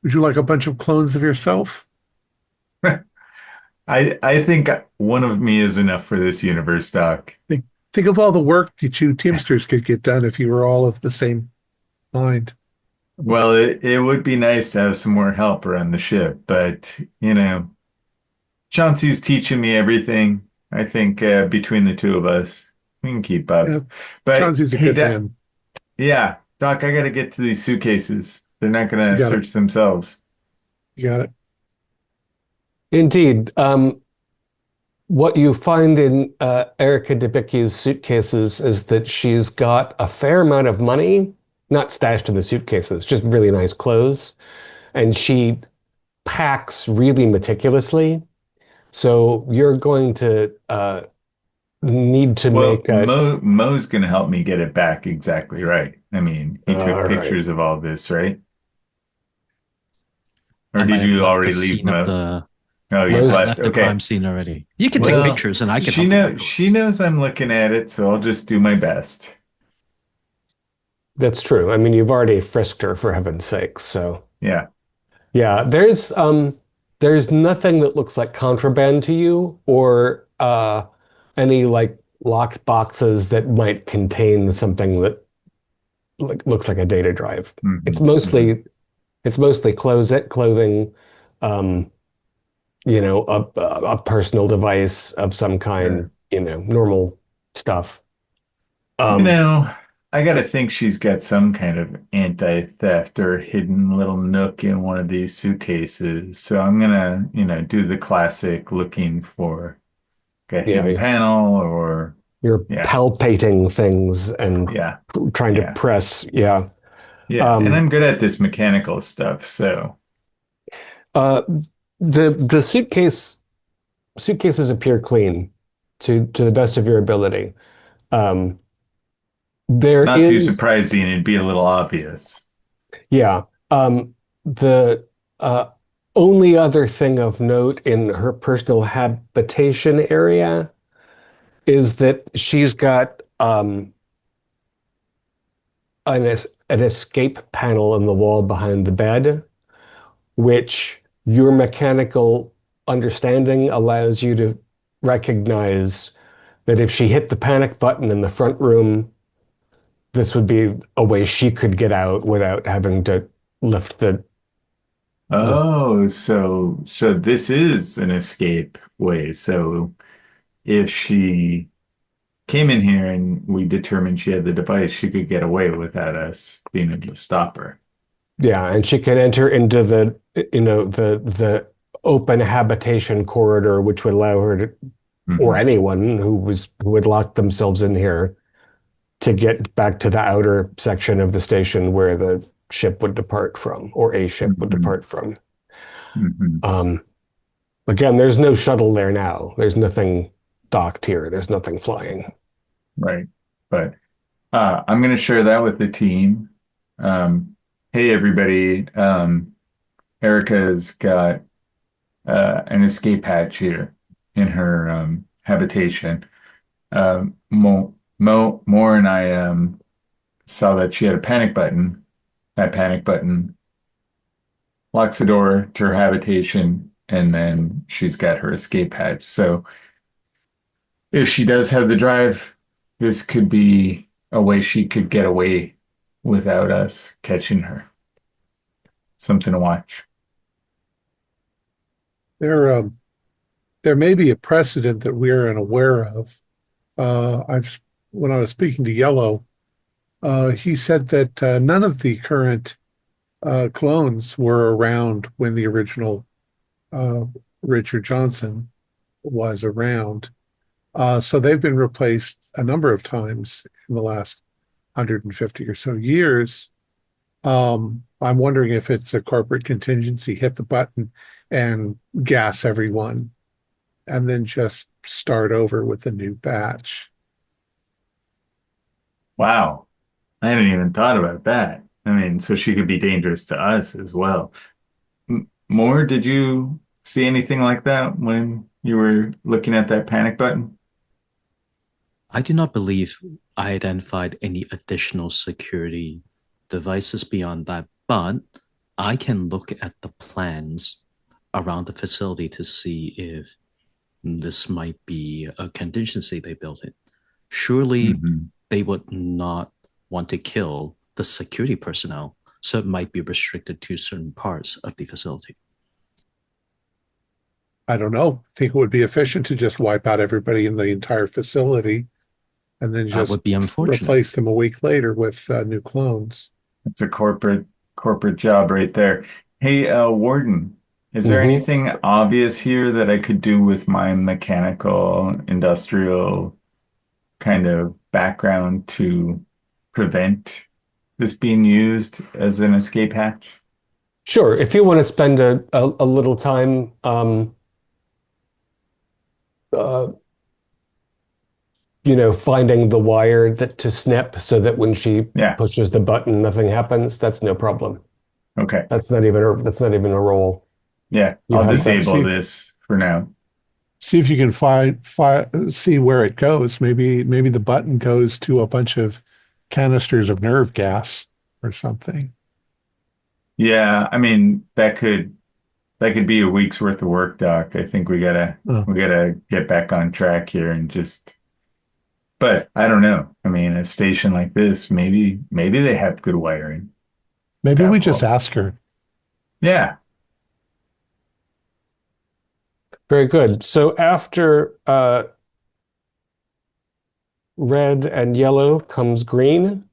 Would you like a bunch of clones of yourself? I think one of me is enough for this universe, Doc. Think of all the work that you Teamsters could get done if you were all of the same mind. Well, it would be nice to have some more help around the ship, but Chauncey's teaching me everything. I think between the two of us, we can keep up. Yeah, But Chauncey's a hey, good man. Yeah, Doc, I got to get to these suitcases. They're not You gonna got it. search themselves. You got it. Indeed. What you find in Erica Debicki's suitcases is that she's got a fair amount of money, not stashed in the suitcases, just really nice clothes. And she packs really meticulously. So you're going to need to Well, make a. Mo's gonna help me get it back exactly right. I mean, he took All right. pictures of all this, right? Or I might did have you left the already leave scene of Mo? the Oh, you've Most- left. left the Okay. crime scene already. You can take Well, pictures and I can she help you knows she afterwards. knows I'm looking at it, so I'll just do my best. That's true. I mean, you've already frisked her for heaven's sakes. So Yeah. yeah, there's there's nothing that looks like contraband to you or any like locked boxes that might contain something that looks like a data drive. It's Mhm, mhm. mostly it's mostly clothing, um, a personal device of some kind, Sure. normal stuff. You Um, know, I gotta think she's got some kind of anti-theft or hidden little nook in one of these suitcases. So I'm gonna, do the classic looking for a hidden yeah, panel or you're yeah, palpating things and yeah, trying to yeah, press. Yeah. yeah. And Um, I'm good at this mechanical stuff, so uh, the suitcases appear clean to the best of your ability. Um, there not too is, surprising, it'd be a little obvious. yeah. The only other thing of note in her personal habitation area is that she's got an escape panel in the wall behind the bed, which your mechanical understanding allows you to recognize that if she hit the panic button in the front room, this would be a way she could get out without having to lift the Oh, so this is an escape way. So if she came in here and we determined she had the device, she could get away without us being able to stop her. yeah, and she can enter into the open habitation corridor, which would allow her to, or Hmm. anyone who had locked themselves in here to get back to the outer section of the station where the ship would depart from, or a ship would Hmm. depart from. Hmm. Um, Again, there's no shuttle there now. There's nothing docked here. There's nothing flying. Right. But I'm going to share that with the team. Um, hey, everybody. Erica's got an escape hatch here in her habitation. Moore and I saw that she had a panic button. That panic button locks the door to her habitation, and then she's got her escape hatch. So if she does have the drive, this could be a way she could get away without us catching her. Something to watch. There, there may be a precedent that we're unaware of. I've when I was speaking to Yellow, he said that none of the current clones were around when the original uh, Richard Johnson was around. So they've been replaced a number of times in the last 150 or so years. I'm wondering if it's a corporate contingency, hit the button and gas everyone, and then just start over with a new batch. Wow. I hadn't even thought about that. I mean, so she could be dangerous to us as well. More, did you see anything like that when you were looking at that panic button? I do not believe I identified any additional security devices beyond that, but I can look at the plans around the facility to see if this might be a contingency they built in. Surely Hmm. they would not want to kill the security personnel, so it might be restricted to certain parts of the facility. I don't know. I think it would be efficient to just wipe out everybody in the entire facility and then That just would be unfortunate. replace them a week later with new clones. It's a corporate job right there. Hey, Warden, is there Hmm. anything obvious here that I could do with my mechanical, industrial kind of background to prevent this being used as an escape hatch? Sure. If you want to spend a little time, uh, finding the wire that to snip so that when she Yeah. pushes the button, nothing happens, that's no problem. Okay. That's not even a roll. Yeah. You I'll have that. disable this for now. See if you can see where it goes. Maybe the button goes to a bunch of canisters of nerve gas or something. Yeah. I mean, that could be a week's worth of work, Doc. I think Oh. we gotta get back on track here and just. But I don't know. I mean, a station like this, maybe they have good wiring. Maybe we just Doubtful. ask her. Yeah. Very good. So after red and yellow comes green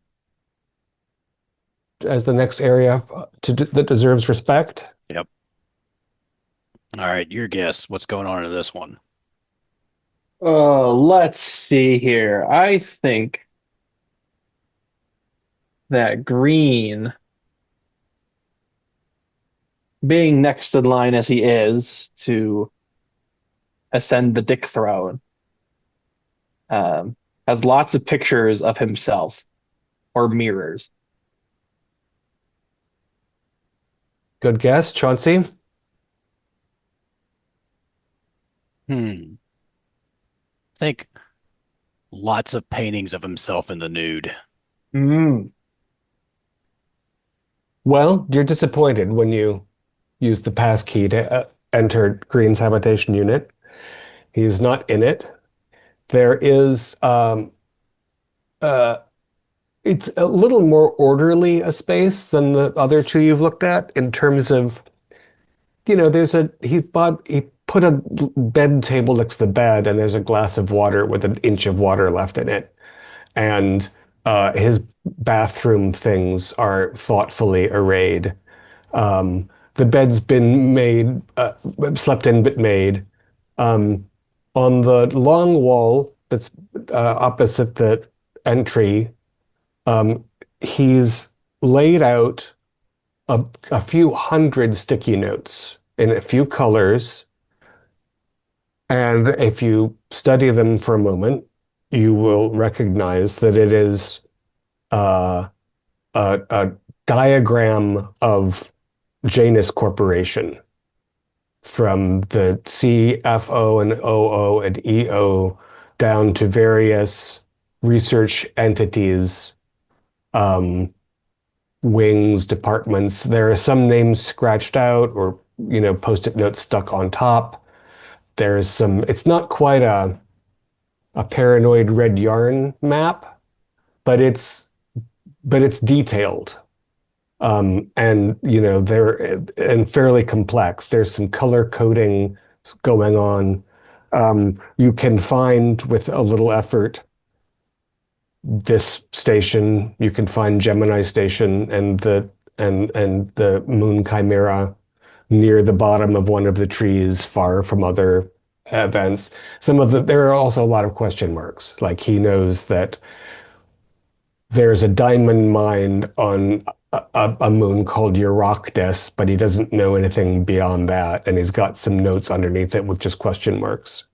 as the next area that deserves respect. Yep. All right, your guess. What's going on in this one? Let's see here. I think that green, being next in line as he is to ascend the Dick Throne, has lots of pictures of himself or mirrors. Good guess, Chauncey. I think lots of paintings of himself in the nude. Mm. Well, you're disappointed when you use the pass key to enter Green's habitation unit. He's not in it. There is it's a little more orderly a space than the other two you've looked at in terms of, he put a bed table next to the bed and there's a glass of water with an inch of water left in it. And his bathroom things are thoughtfully arrayed. The bed's been made, slept in but made. On the long wall that's opposite the entry, he's laid out a few hundred sticky notes in a few colors. And if you study them for a moment, you will recognize that it is a diagram of Janus Corporation from the C, F, O, and OO and EO down to various research entities, wings, departments. There are some names scratched out or, post-it notes stuck on top. There's some, it's not quite a paranoid red yarn map, but it's detailed. And they're and fairly complex. There's some color coding going on. You can find with a little effort this station. You can find Gemini Station and the Moon Chimera near the bottom of one of the trees, far from other events. There are also a lot of question marks. Like he knows that there's a diamond mine on a moon called Euroctus, but he doesn't know anything beyond that. And he's got some notes underneath it with just question marks.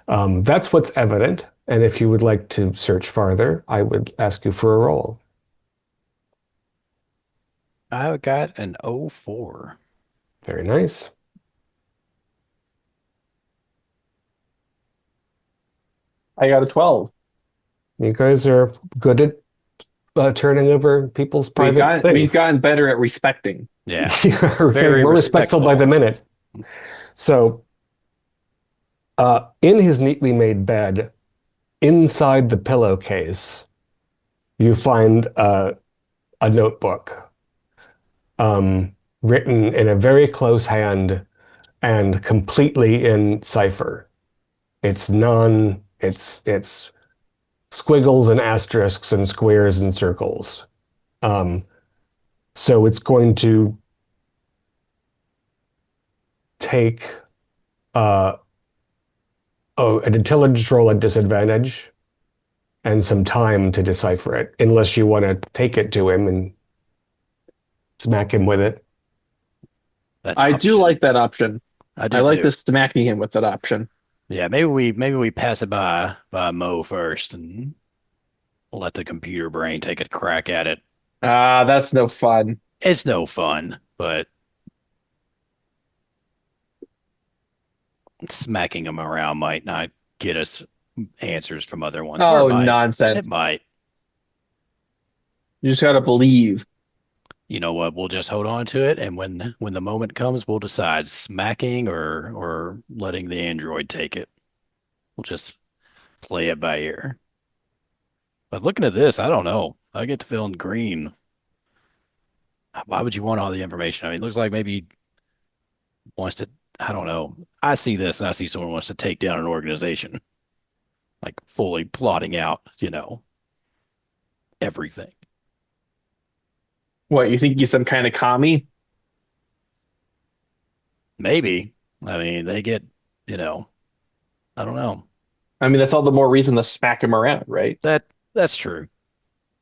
That's what's evident. And if you would like to search farther, I would ask you for a roll. I got an 04. Very nice. I got a 12. You guys are good at turning over people's private things. We've gotten better at respecting. Yeah. You're Very more respectful by the minute. So, in his neatly made bed, inside the pillowcase, you find a notebook written in a very close hand and completely in cipher. It's squiggles and asterisks and squares and circles. So it's going to take an intelligence roll at disadvantage and some time to decipher it, unless you want to take it to him and smack him with it. I do like that option. I like the smacking him with that option. Yeah, maybe we pass it by Mo first and let the computer brain take a crack at it. That's no fun. It's no fun, but smacking him around might not get us answers from other ones. Oh, Or it might. nonsense. It might. You just gotta believe. You know what? We'll just hold on to it, and when the moment comes, we'll decide smacking or letting the android take it. We'll just play it by ear. But looking at this, I don't know. I get to feeling green. Why would you want all the information? I mean, it looks like maybe he wants to. I don't know. I see this, and I see someone wants to take down an organization, like fully plotting out, everything. What, you think he's some kind of commie? Maybe. I mean, they get, I don't know. I mean, that's all the more reason to smack him around, right? That's true.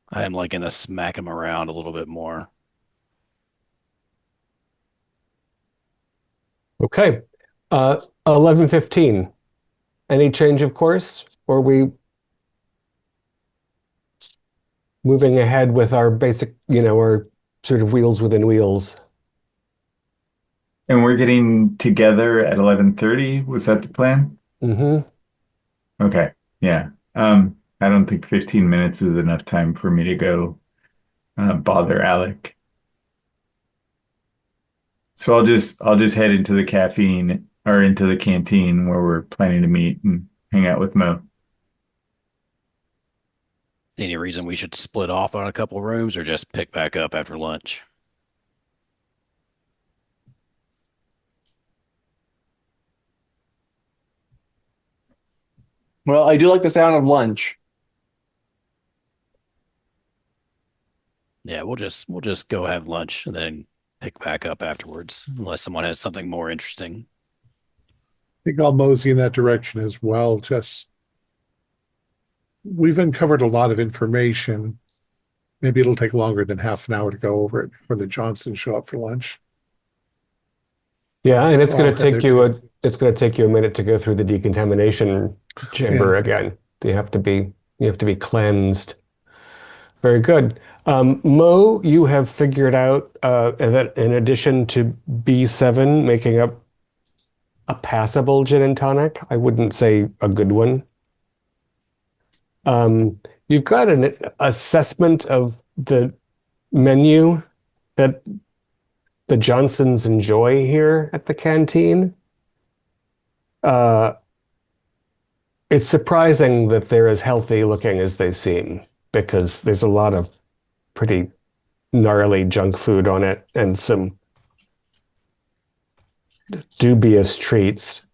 I am liking to smack him around a little bit more. Okay. 11:15. Any change of course? Or are we moving ahead with our basic, our sort of wheels within wheels? And we're getting together at 11:30. Was that the plan? Mm-hmm. Okay. Yeah. I don't think 15 minutes is enough time for me to go bother Alec. So I'll just head into the caffeine or into the canteen where we're planning to meet and hang out with Mo. Any reason we should split off on a couple rooms or just pick back up after lunch? Well, I do like the sound of lunch. Yeah, we'll just go have lunch and then pick back up afterwards, unless someone has something more interesting. I think I'll mosey in that direction as well. We've uncovered a lot of information. Maybe it'll take longer than half an hour to go over it before the Johnsons show up for lunch. Yeah, and it's So going I'll to head take there you too. it's going to take you a minute to go through the decontamination chamber Yeah. again. You have to be cleansed. Very good. Mo, you have figured out that in addition to B7 making up a passable gin and tonic, I wouldn't say a good one. You've got an assessment of the menu that the Johnsons enjoy here at the canteen. Uh, it's surprising that they're as healthy looking as they seem because there's a lot of pretty gnarly junk food on it and some dubious treats.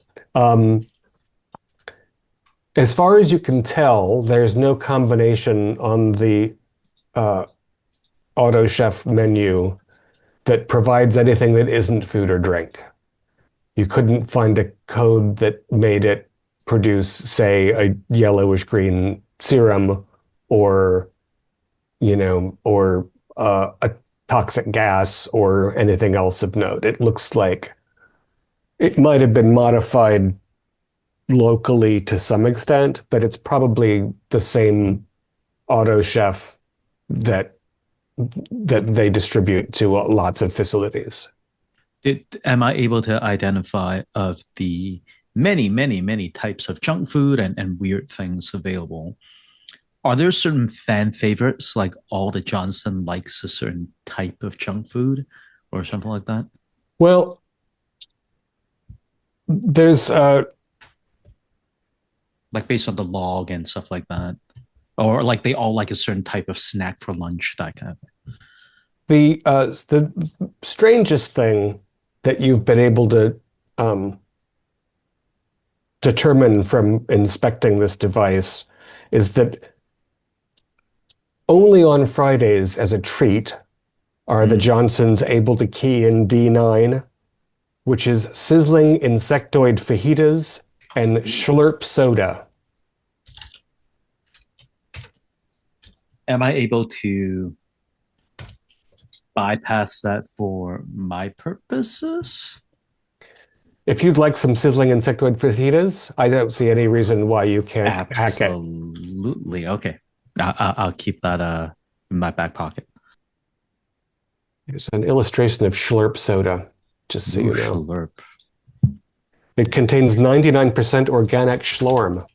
As far as you can tell, there's no combination on the Auto Chef menu that provides anything that isn't food or drink. You couldn't find a code that made it produce, say, a yellowish green serum or, or a toxic gas or anything else of note. It looks like it might have been modified locally to some extent, but it's probably the same Auto Chef that they distribute to lots of facilities. Am I able to identify of the many, many, many types of junk food and weird things available? Are there certain fan favorites, like all the Johnson likes a certain type of junk food or something like that? Well, there's Like based on the log and stuff like that? Or like they all like a certain type of snack for lunch, that kind of thing. the strangest thing that you've been able to determine from inspecting this device is that only on Fridays, as a treat, are the Johnsons able to key in D9, which is sizzling insectoid fajitas and Schlurp soda. Am I able to bypass that for my purposes? If you'd like some sizzling insectoid fajitas, I don't see any reason why you can't hack it. Absolutely. Okay. I'll keep that in my back pocket. There's an illustration of Schlurp soda, just so you know. Schlurp. It contains 99% organic schlorm.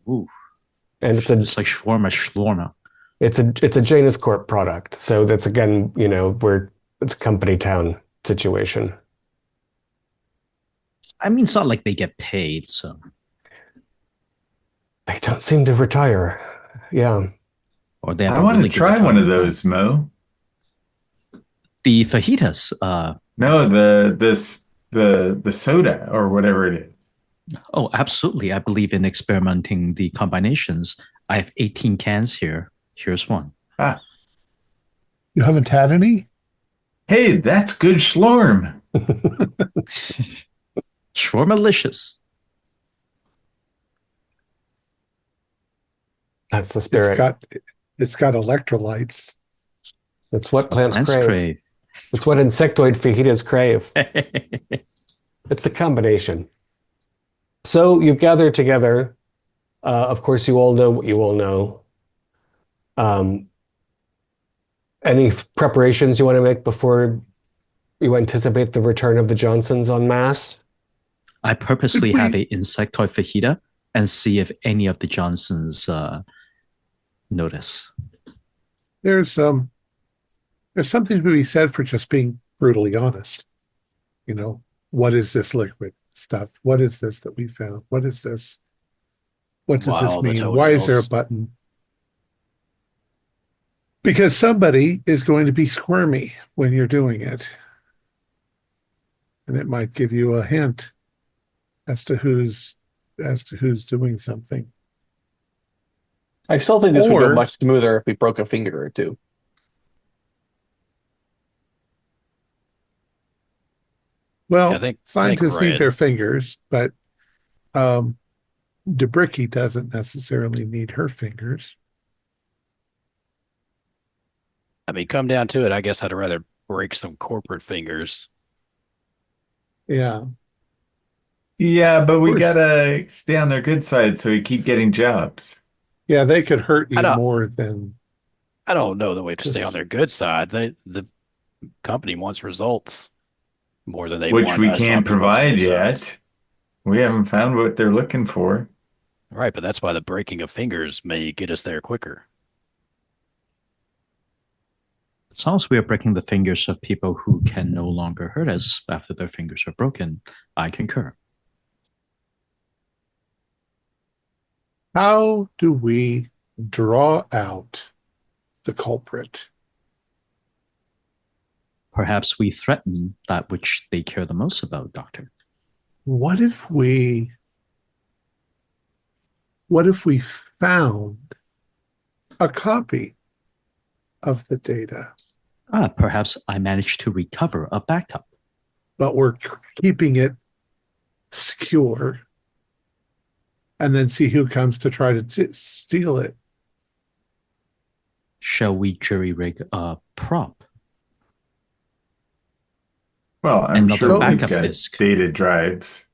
Ooh. And it's It's like shawarma. It's a Janus Corp product. So that's again, it's a company town situation. I mean, it's not like they get paid, so. They don't seem to retire. Yeah. Or they have I a want really to good try one of retirement plan. those, Mo. The fajitas. No, the soda or whatever it is. Oh, absolutely. I believe in experimenting the combinations. I have 18 cans here. Here's one. Ah, You haven't had any? hey, that's good schlorm. Schwarmalicious. That's the spirit. It's got electrolytes. That's what plants Plants crave. crave. It's what insectoid fajitas crave. It's the combination. So you gather together. Of course, you all know what you all know. Any preparations you want to make before you anticipate the return of the Johnsons en masse? I purposely have a insectoid fajita and see if any of the Johnsons notice. There's something to be said for just being brutally honest. What is this liquid stuff? What is this that we found? What is this? What does this mean? Why is there a button? Because somebody is going to be squirmy when you're doing it. And it might give you a hint as to who's doing something. I still think this would go much smoother if we broke a finger or two. Well, I scientists think need their fingers, but DeBricky doesn't necessarily need her fingers. I mean, come down to it, I guess I'd rather break some corporate fingers. Yeah. Yeah, but we gotta stay on their good side so we keep getting jobs. Yeah, they could hurt you more than. I don't know the way to stay on their good side. The company wants results more than they want. Which we can't provide yet. We haven't found what they're looking for. Right, but that's why the breaking of fingers may get us there quicker. As long as we are breaking the fingers of people who can no longer hurt us after their fingers are broken, I concur. How do we draw out the culprit? Perhaps we threaten that which they care the most about, Doctor. What if we found a copy of the data? Perhaps I managed to recover a backup. But we're keeping it secure and then see who comes to try to steal it. Shall we jury rig a prop? Well, I'm sure we've got disk. data drives.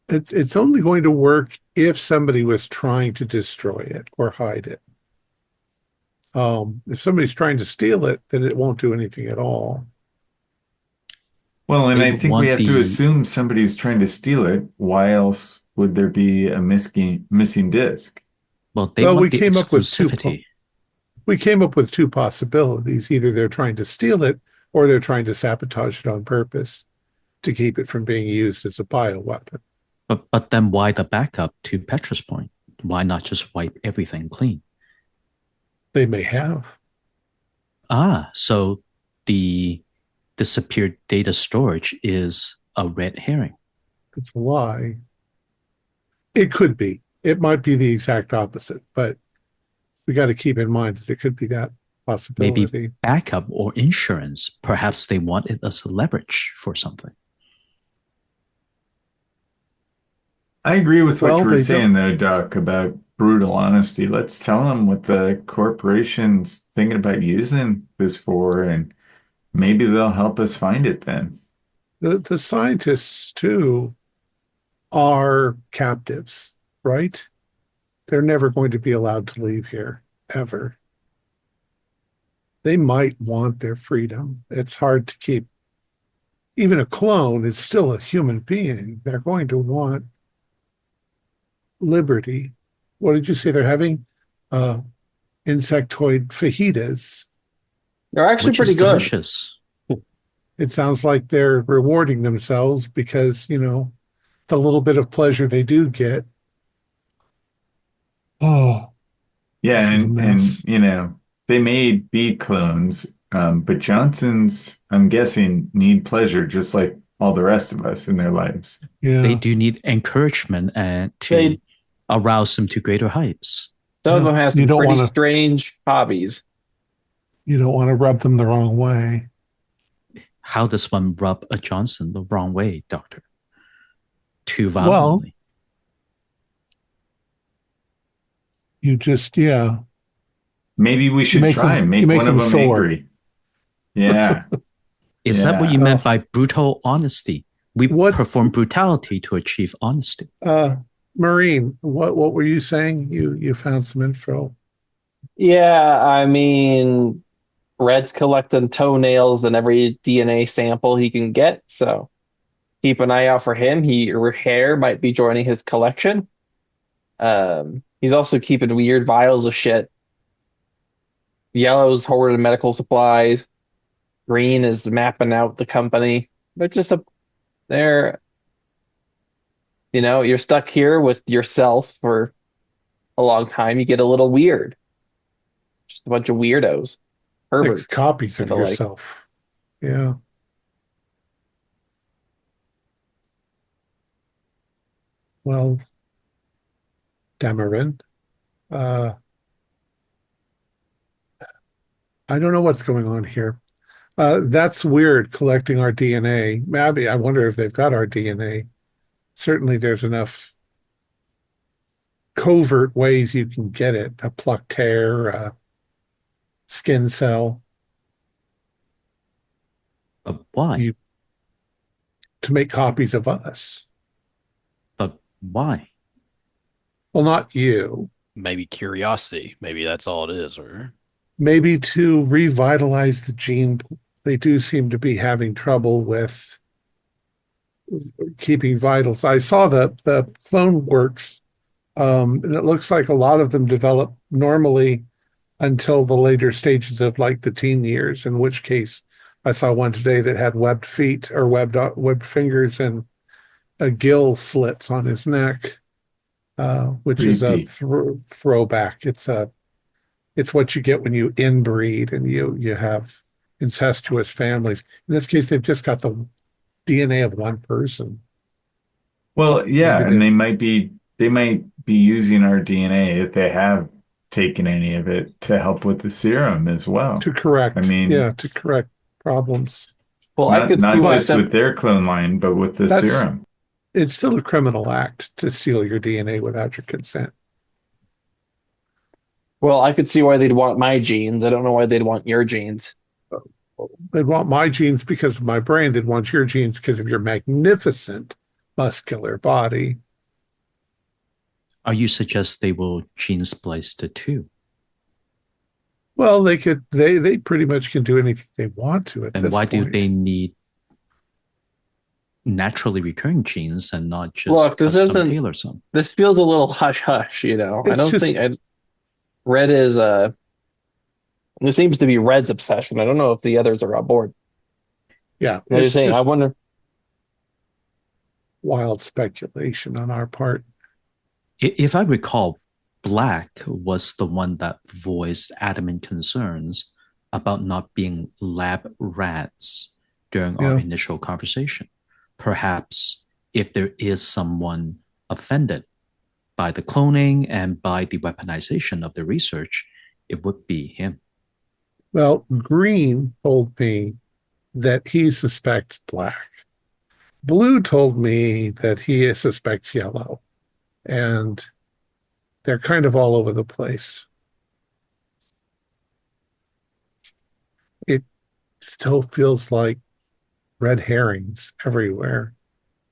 It's only going to work if somebody was trying to destroy it or hide it. If somebody's trying to steal it, then it won't do anything at all. Well, and I think we have to assume somebody's trying to steal it. Why else would there be a missing disk? Well, we came up with two possibilities. Either they're trying to steal it or they're trying to sabotage it on purpose to keep it from being used as a bioweapon. But then why the backup to Petra's point? Why not just wipe everything clean? They may have. So the disappeared data storage is a red herring. It's a lie. It could be. It might be the exact opposite, but we got to keep in mind that it could be that possibility. Maybe backup or insurance. Perhaps they want it as a leverage for something. I agree with what you were saying, though, Doc, about brutal honesty. Let's tell them what the corporation's thinking about using this for, and maybe they'll help us find it then. The scientists, too, are captives, right? They're never going to be allowed to leave here, ever. They might want their freedom. It's hard to keep. Even a clone is still a human being. They're going to want liberty. What did you say? They're having insectoid fajitas. They're actually Which pretty is good. delicious. It sounds like they're rewarding themselves because, the little bit of pleasure they do get. Oh, Yeah, this is a and mess. they made bee clones, but Johnsons, I'm guessing, need pleasure just like all the rest of us in their lives. They Yeah. do need encouragement and They to arouse them to greater heights. Some of Yeah. them have You some don't pretty want to strange hobbies. rub them the wrong way. How does one rub a Johnson the wrong way, Doctor? Too Well, violently. you just Maybe we should try and you make make one of them them sore. angry. Yeah, Is that what yeah. you meant Oh. by brutal honesty? We What- perform brutality to achieve honesty. Maureen, what were you saying? You found some info. Yeah, I mean, Red's collecting toenails in every DNA sample he can get, so keep an eye out for him. Her hair might be joining his collection. He's also keeping weird vials of shit. Yellow's hoarding medical supplies. Green is mapping out the company. They're, you're stuck here with yourself for a long time. You get a little weird. Just a bunch of weirdos, perverts, Like copies of and the like. yourself. Yeah. Well, Damarin, I don't know what's going on here. That's weird, collecting our DNA. Maybe I wonder if they've got our DNA. Certainly there's enough covert ways you can get it. A plucked hair, a skin cell, Why? to make copies of us. But why? Well, not you. Maybe curiosity. Maybe that's all it is. Or Maybe to revitalize the gene. They do seem to be having trouble with keeping vitals. I saw the clone works, and it looks like a lot of them develop normally until the later stages of like the teen years, in which case I saw one today that had webbed feet or webbed fingers and a gill slits on his neck, which is a throwback. It's what you get when you inbreed and you have incestuous families. In this case, they've just got the DNA of one person. Well, yeah, Maybe and they might be using our DNA if they have taken any of it to help with the serum as well. to correct, I mean, to correct problems. Well, I could see not why just with their clone line, but with the That's- serum. It's still a criminal act to steal your DNA without your consent. Well, I could see why they'd want my genes. I don't know why they'd want your genes. They'd want my genes because of my brain. They'd want your genes because of your magnificent muscular body. Are you suggest they will gene splice the two? Well, they could. They pretty much can do anything they want to at And this why do point. they need naturally recurring genes and not just Look, this custom isn't- tailor some? This feels a little hush hush, I It's don't just- think Red is this seems to be Red's obsession. I don't know if the others are on board. Yeah, I'm it's just saying, I just wonder. wild speculation on our part. If I recall, Black was the one that voiced adamant concerns about not being lab rats during our Yeah. initial conversation. Perhaps if there is someone offended by the cloning and by the weaponization of the research, it would be him. Well, Green told me that he suspects Black. Blue told me that he suspects Yellow. And they're kind of all over the place. It still feels like red herrings everywhere.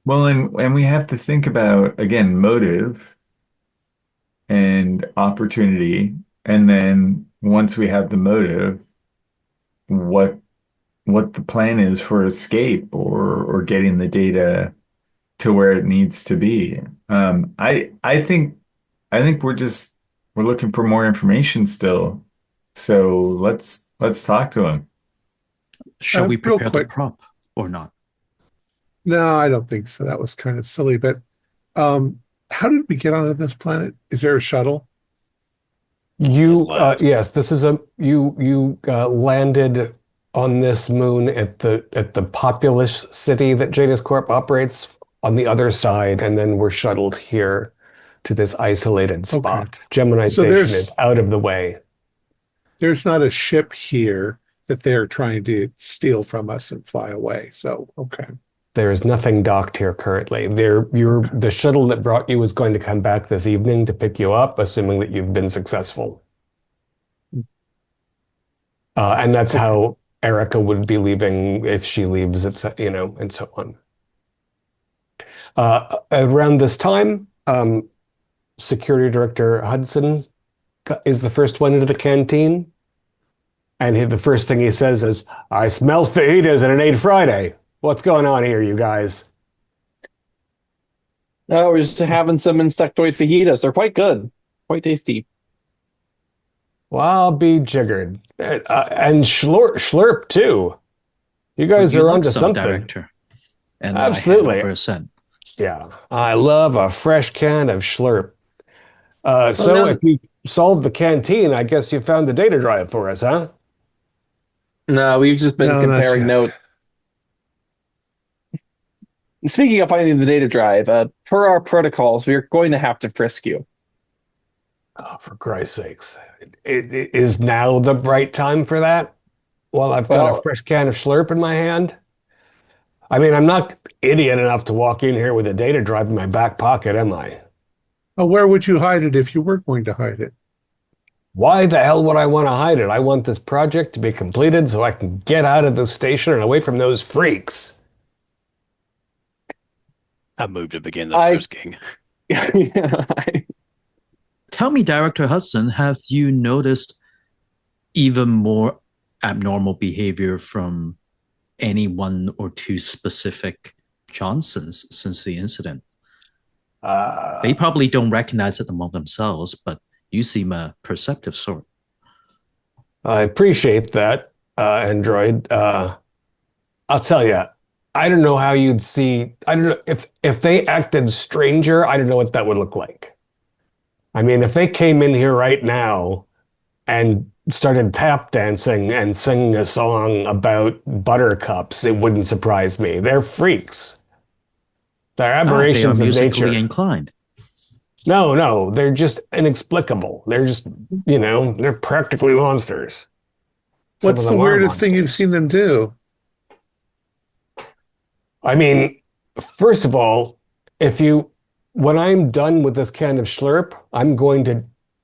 Well, and we have to think about, again, motive and opportunity. And then once we have the motive, what the plan is for escape or getting the data to where it needs to be. I think we're looking for more information still. So let's talk to him. Shall we Real prepare the quick. prop or not? No, I don't think so. That was kind of silly. But how did we get onto this planet? Is there a shuttle? Yes, this is you landed on this moon at the populous city that Janus Corp operates on the other side, and then we're shuttled here to this isolated spot. Gemini So Station is out of the way. There's not a ship here that they're trying to steal from us and fly away. So, okay. There is nothing docked here currently. The shuttle that brought you is going to come back this evening to pick you up, assuming that you've been successful. And that's how Erica would be leaving if she leaves, and so on. Around this time, Security Director Hudson is the first one into the canteen. And the first thing he says is, "I smell fajitas and it ain't Friday. What's going on here, you guys?" No, we're just having some insectoid fajitas. They're quite good, quite tasty. Well, I'll be jiggered. And Schlurp, too. You guys are onto something. Director. And absolutely. I hand over a cent. Yeah, I love a fresh can of Schlurp. If you solved the canteen, I guess you found the data drive for us, huh? No, we've just been comparing notes. Speaking of finding the data drive, per our protocols, we are going to have to frisk you. Oh, for Christ's sakes. It is now the right time for that? While I've got a fresh can of Schlurp in my hand? I mean, I'm not idiot enough to walk in here with a data drive in my back pocket, am I? Oh, where would you hide it if you were going to hide it? Why the hell would I want to hide it? I want this project to be completed so I can get out of the station and away from those freaks. I moved to begin the frisking. Tell me, Director Hudson, have you noticed even more abnormal behavior from any one or two specific Johnsons since the incident? They probably don't recognize it among themselves, but you seem a perceptive sort. I appreciate that, Android. I'll tell you, I don't know how you'd see. I don't know if they acted stranger. I don't know what that would look like. I mean, if they came in here right now and started tap dancing and singing a song about buttercups, it wouldn't surprise me. They're freaks. They're aberrations they are of nature. musically inclined. No, they're just inexplicable. They're just, they're practically monsters. What's the weirdest thing you've seen them do? I mean, first of all, when I'm done with this can of Schlurp, I'm going to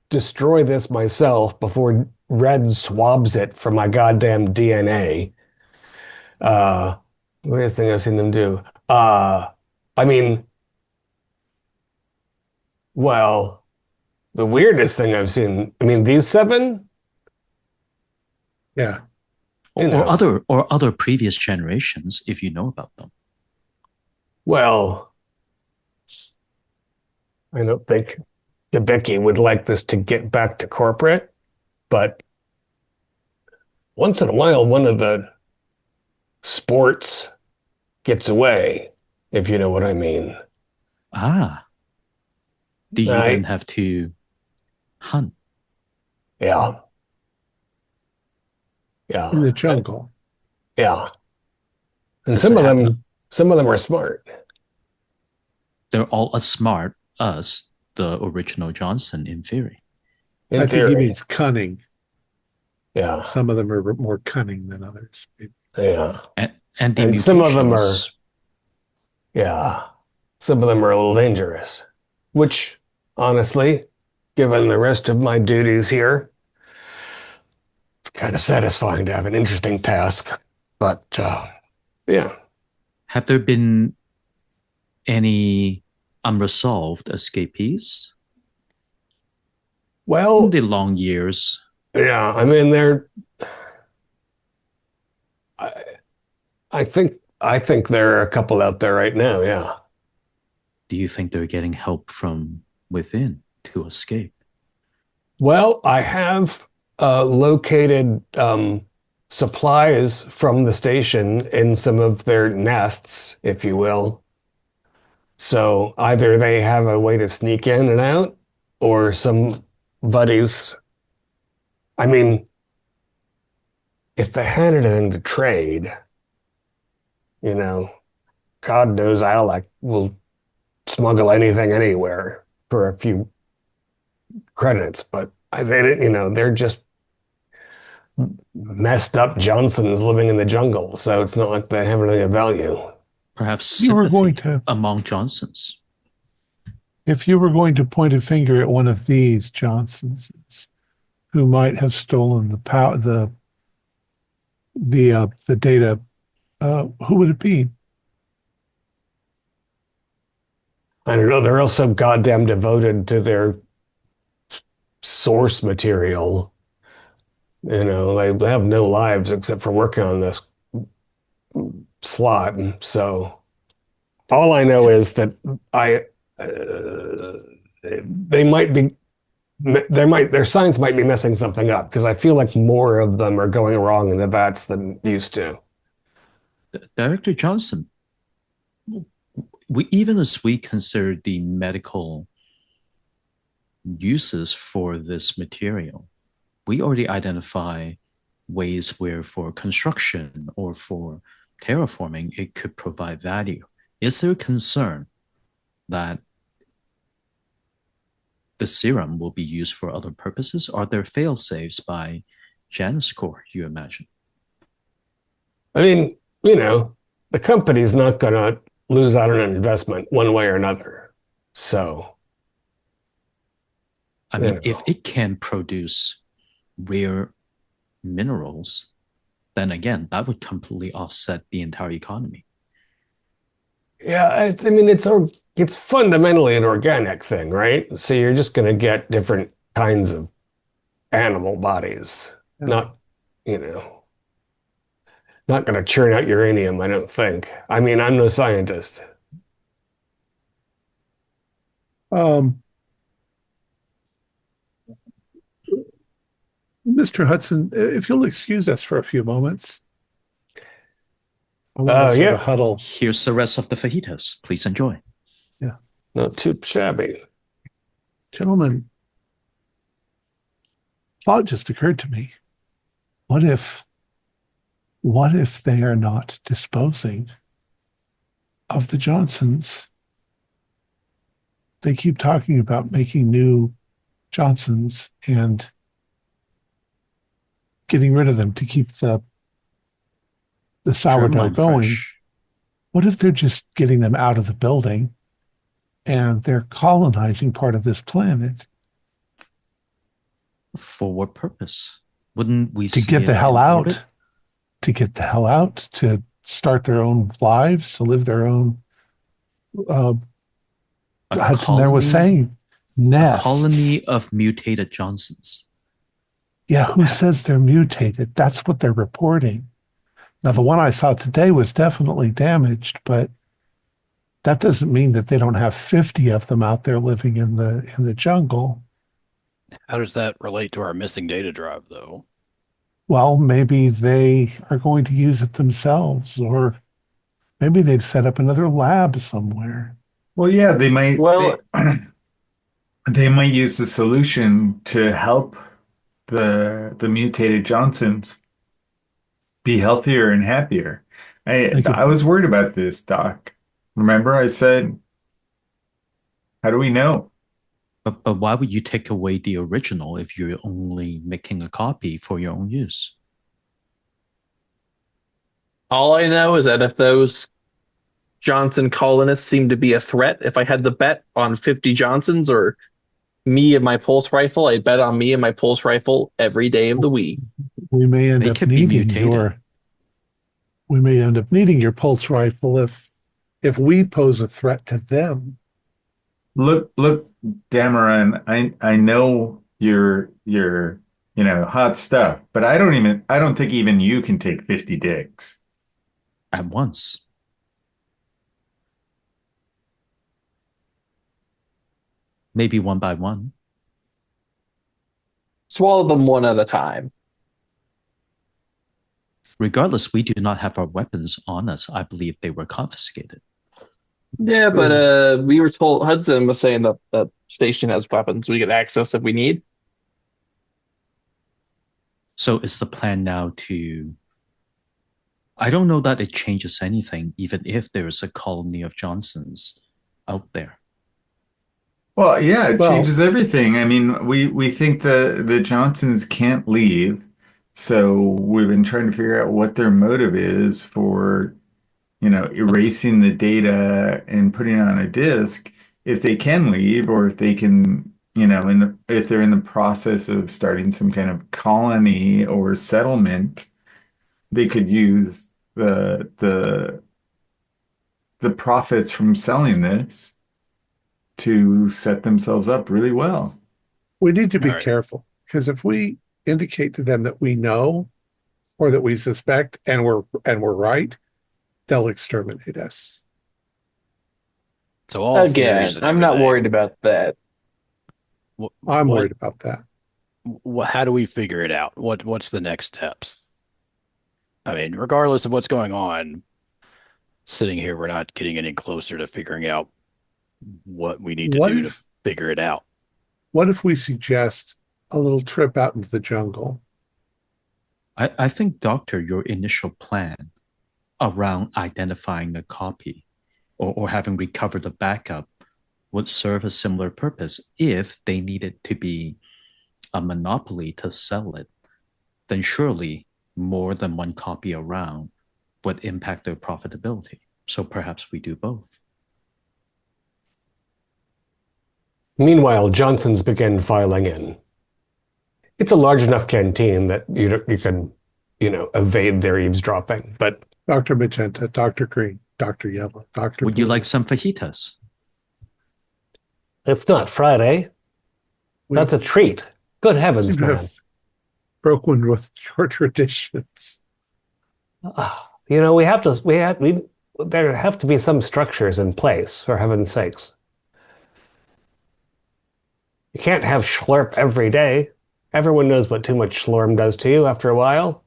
destroy this myself before Red swabs it for my goddamn DNA. Weirdest thing I've seen them do. Well, the weirdest thing I've seen, these 7? Yeah. Or other previous generations, if you know about them. Well, I don't think Debicki would like this to get back to corporate, but once in a while, one of the sports gets away, if you know what I mean. Do you then have to hunt? Yeah. Yeah. In the jungle. Yeah. And some of them are smart. They're all as smart as the original Johnson, in theory. I think he means cunning. Yeah. Some of them are more cunning than others. Yeah. And some of them are, some of them are a little dangerous, which honestly, given the rest of my duties here, it's kind of satisfying to have an interesting task. But, yeah. Have there been any unresolved escapees? Well, in the long years. Yeah, I think there are a couple out there right now, yeah. Do you think they're getting help from within to escape? Well, I have located supplies from the station in some of their nests, if you will. So either they have a way to sneak in and out, or some buddies. I mean, if they had anything to trade, you know, God knows will smuggle anything anywhere for a few credits, but they're just messed up Johnsons living in the jungle, so it's not like they have any value. Perhaps You were going sympathy to, among Johnsons. if you were going to point a finger at one of these Johnsons who might have stolen the data, who would it be? I don't know. They're all so goddamn devoted to their source material. You know, they have no lives except for working on this slot. So all I know is that they might be, their science might be messing something up, because I feel like more of them are going wrong in the vats than used to. Director Johnson, even as we consider the medical uses for this material, we already identify ways where for construction or for terraforming, it could provide value. Is there a concern that the serum will be used for other purposes? Are there fail-safes by Janus Corp, you imagine? I mean, the company's not going to lose out on an investment one way or another. So, I mean, if it can produce rare minerals, then again, that would completely offset the entire economy. yeah, I mean, it's fundamentally an organic thing, right? So you're just going to get different kinds of animal bodies, not, not going to churn out uranium, I don't think. I mean, I'm no scientist. Mr. Hudson, if you'll excuse us for a few moments, I want to sort of huddle. Here's the rest of the fajitas. Please enjoy. Yeah. Not too shabby. Gentlemen, thought just occurred to me. What if they are not disposing of the Johnsons? They keep talking about making new Johnsons and getting rid of them to keep the sourdough going. Fresh. What if they're just getting them out of the building and they're colonizing part of this planet? For what purpose? Wouldn't we To get the hell out? To get the hell out, to start their own lives, to live their own. Hudson there was saying nests. A colony of mutated Johnsons. Yeah, who says they're mutated? That's what they're reporting. Now, the one I saw today was definitely damaged, but that doesn't mean that they don't have 50 of them out there living in the jungle. How does that relate to our missing data drive, though? Well, maybe they are going to use it themselves, or maybe they've set up another lab somewhere. Well, yeah, they might. Well, They might use the solution to help the mutated Johnsons be healthier and happier. I was worried about this, Doc. Remember, I said, how do we know? But why would you take away the original if you're only making a copy for your own use? all I know is that if those Johnson colonists seem to be a threat, if I had the bet on 50 Johnsons or me and my pulse rifle, I'd bet on me and my pulse rifle every day of the week. We may end up needing your pulse rifle if we pose a threat to them. Look, Dameron, I know you're hot stuff, but I don't think even you can take 50 dicks At once. Maybe one by one. swallow them one at a time. Regardless, we do not have our weapons on us. I believe they were confiscated. Yeah, but we were told Hudson was saying that the station has weapons we get access if we need. So is the plan now to... I don't know that it changes anything, even if there is a colony of Johnsons out there. Well, yeah, it Well- changes everything. I mean, we think the Johnsons can't leave, so we've been trying to figure out what their motive is for, erasing the data and putting it on a disk. If they can leave, or if they can, if they're in the process of starting some kind of colony or settlement, they could use the profits from selling this to set themselves up really well. We need to be All right. careful, because if we indicate to them that we know or that we suspect and we're right, they'll exterminate us. So all Again, theories and I'm not everything, worried about that. I'm what- worried about that. How do we figure it out? What's the next steps? I mean, regardless of what's going on, sitting here, we're not getting any closer to figuring out what we need to What do to if figure it out. what if we suggest a little trip out into the jungle? I think, Doctor, your initial plan around identifying a copy or having recovered a backup would serve a similar purpose. If they needed to be a monopoly to sell it, then surely more than one copy around would impact their profitability. So perhaps we do both. Meanwhile, Johnsons begin filing in. It's a large enough canteen that you can, evade their eavesdropping. But Dr. Magenta, Dr. Green, Dr. Yellow, Dr. Would you Blue. like some fajitas? it's not Friday. We That's a treat. Good heavens, seem to man. have broken with your traditions. There have to be some structures in place, for heaven's sakes. You can't have schlurp every day. Everyone knows what too much schlorm does to you after a while.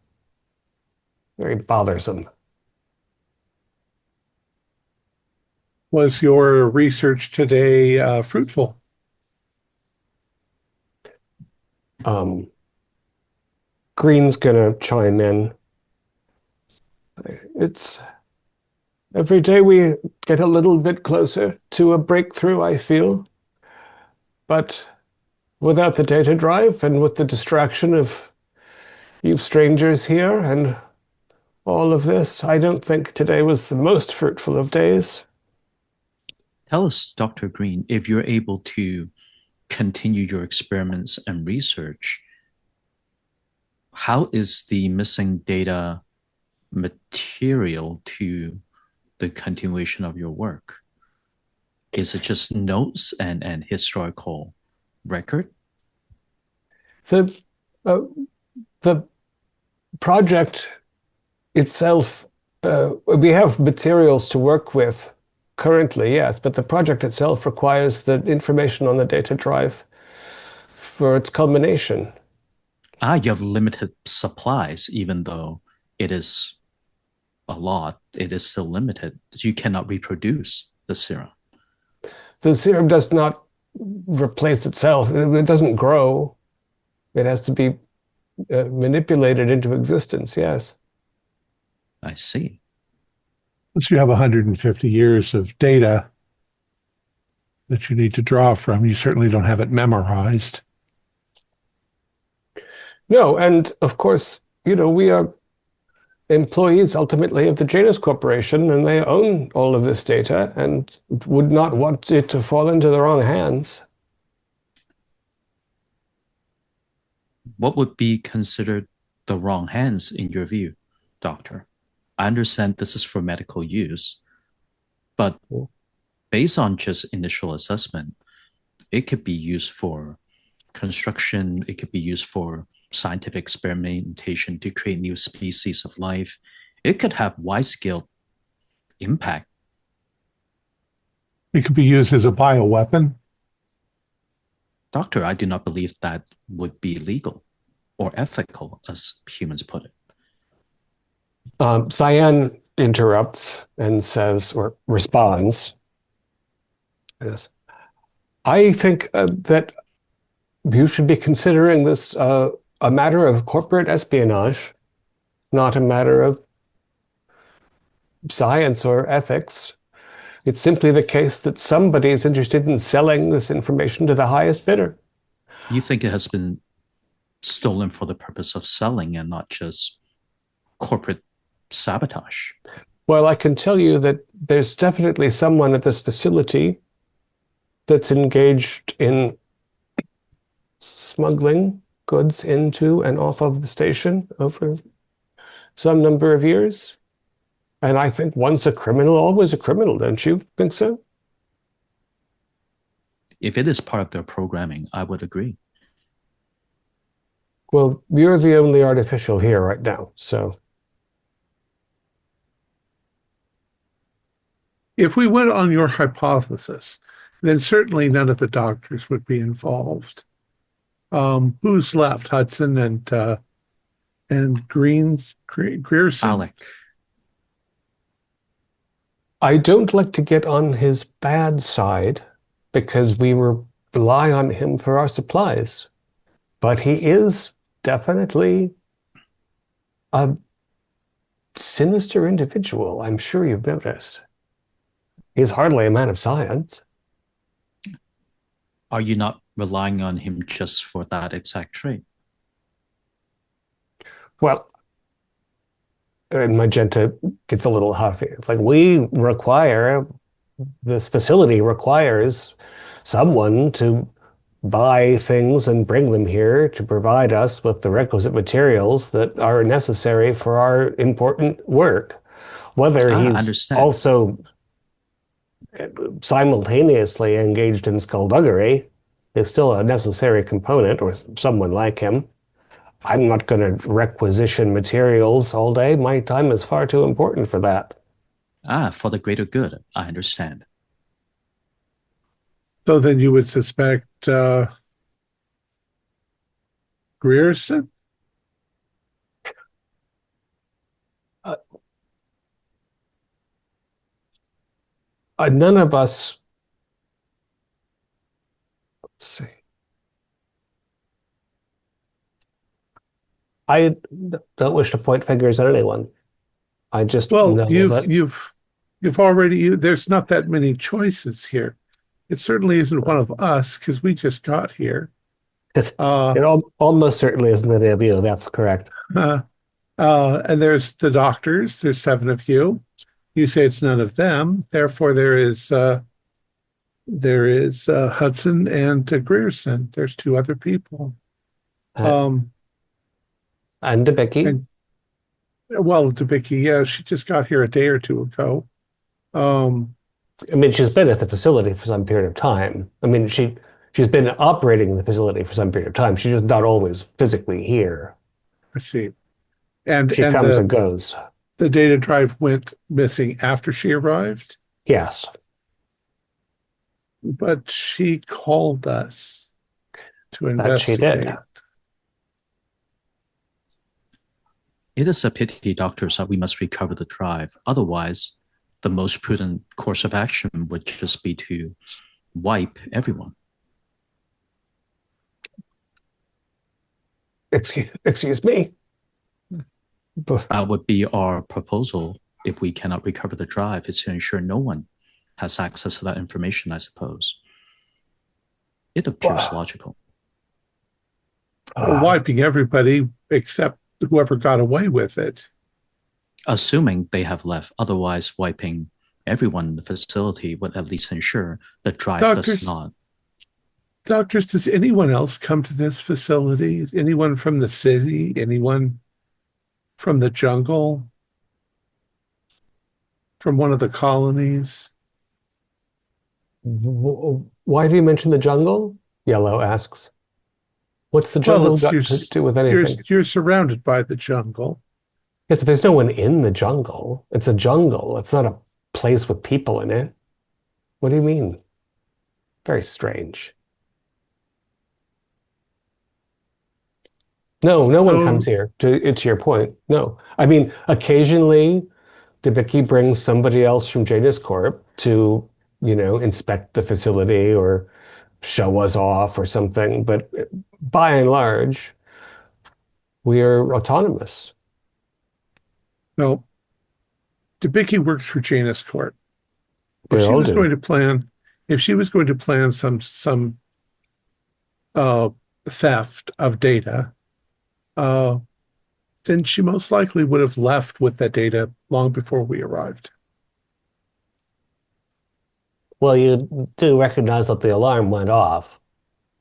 Very bothersome. Was your research today fruitful? Green's gonna chime in. It's every day we get a little bit closer to a breakthrough, I feel. But without the data drive and with the distraction of you strangers here and all of this, I don't think today was the most fruitful of days. Tell us, Dr. Green, if you're able to continue your experiments and research, how is the missing data material to the continuation of your work? Is it just notes and historical record? The project itself, we have materials to work with currently, yes, but the project itself requires the information on the data drive for its culmination. You have limited supplies, even though it is a lot, it is still limited. You cannot reproduce the serum. The serum does not replace itself. It doesn't grow. It has to be manipulated into existence, yes. I see. Since you have 150 years of data that you need to draw from, you certainly don't have it memorized. No, and of course, we are employees ultimately of the Janus Corporation, and they own all of this data and would not want it to fall into the wrong hands. What would be considered the wrong hands in your view, Doctor? I understand this is for medical use, but based on just initial assessment, it could be used for construction, it could be used for scientific experimentation to create new species of life. It could have wide-scale impact. It could be used as a bioweapon. Doctor, I do not believe that would be legal or ethical, as humans put it. Cyan interrupts and says, or responds, yes, I think that you should be considering this a matter of corporate espionage, not a matter of science or ethics. It's simply the case that somebody is interested in selling this information to the highest bidder. You think it has been stolen for the purpose of selling and not just corporate sabotage? Well, I can tell you that there's definitely someone at this facility that's engaged in smuggling goods into and off of the station over some number of years. And I think once a criminal, always a criminal, don't you think so? If it is part of their programming, I would agree. Well, you're the only artificial here right now, so. If we went on your hypothesis, then certainly none of the doctors would be involved. Who's left? Hudson and Grierson? Alec. I don't like to get on his bad side because we rely on him for our supplies. But he is definitely a sinister individual. I'm sure you've noticed. He's hardly a man of science. Are you not relying on him just for that exact trait? Well, and Magenta gets a little huffy. It's like, this facility requires someone to buy things and bring them here to provide us with the requisite materials that are necessary for our important work. Whether he's also simultaneously engaged in skullduggery is still a necessary component, or someone like him. I'm not going to requisition materials all day. My time is far too important for that. For the greater good. I understand. So then you would suspect Grierson? None of us. Let's see. I don't wish to point fingers at anyone. I just know that you've already there's not that many choices here. It certainly isn't one of us because we just got here. It almost certainly isn't any of you. That's correct. And there's the doctors. There's 7 of you. You say it's none of them. Therefore, there is Hudson and Grierson. There's 2 other people. And Debicki. Well, Debicki, yeah, she just got here a day or 2 ago. I mean, she's been at the facility for some period of time. I mean, she's been operating the facility for some period of time. She's just not always physically here. I see. And she comes and goes. The data drive went missing after she arrived? Yes. But she called us to investigate. That she did. It is a pity, doctors, that we must recover the drive. Otherwise, the most prudent course of action would just be to wipe everyone. Excuse me? That would be our proposal if we cannot recover the drive, is to ensure no one has access to that information, I suppose. It appears logical. Wiping everybody except whoever got away with it. Assuming they have left. Otherwise, wiping everyone in the facility would at least ensure the drive does not. Doctors, does anyone else come to this facility? Anyone from the city? Anyone from the jungle? From one of the colonies? Why do you mention the jungle? Yellow asks. What's the jungle got to do with anything? You're surrounded by the jungle. Yes, but there's no one in the jungle. It's a jungle. It's not a place with people in it. What do you mean? Very strange. No, no one So- comes here. To your point. No. I mean, occasionally Debicki brings somebody else from Janus Corp to, inspect the facility or show us off or something. But by and large, we are autonomous. No, Debicki works for Janus Corp. If They she all was do. going to plan, if she was going to plan some theft of data, then she most likely would have left with that data long before we arrived. Well, you do recognize that the alarm went off.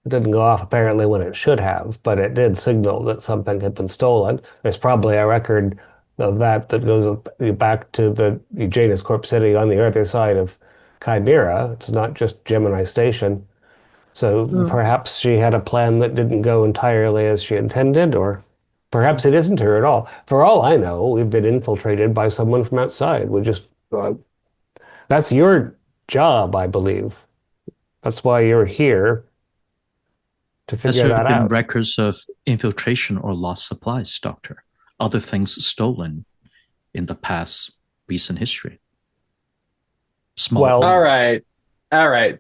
It didn't go off apparently when it should have, but it did signal that something had been stolen. There's probably a record of that goes back to the Janus Corp City on the other side of Chimera. It's not just Gemini Station. So perhaps she had a plan that didn't go entirely as she intended, or perhaps it isn't her at all. For all I know, we've been infiltrated by someone from outside. That's your job, I believe. That's why you're here, to Has figure there that been out. records of infiltration or lost supplies, Doctor? Other things stolen in the past recent history? Small. Well- All right. All right.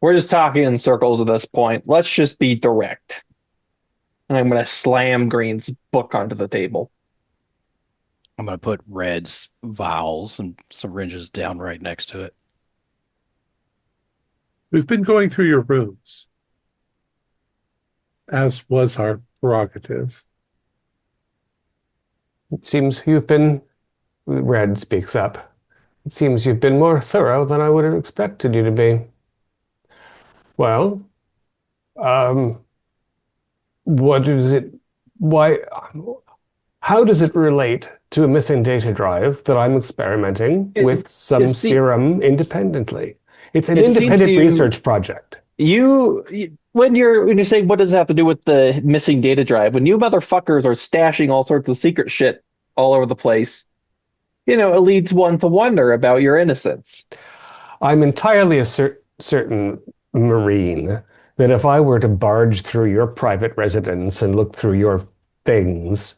We're just talking in circles at this point. Let's just be direct. And I'm going to slam Green's book onto the table. I'm going to put Red's vials and syringes down right next to it. We've been going through your rooms, as was our prerogative. It seems you've been, Red speaks up. It seems you've been more thorough than I would have expected you to be. Well, what is it? Why? How does it relate to a missing data drive that I'm experimenting with some it's the- serum independently? It's an It seems independent you- research project. When you say what does it have to do with the missing data drive, when you motherfuckers are stashing all sorts of secret shit all over the place, it leads one to wonder about your innocence. I'm entirely certain, Marine, that if I were to barge through your private residence and look through your things,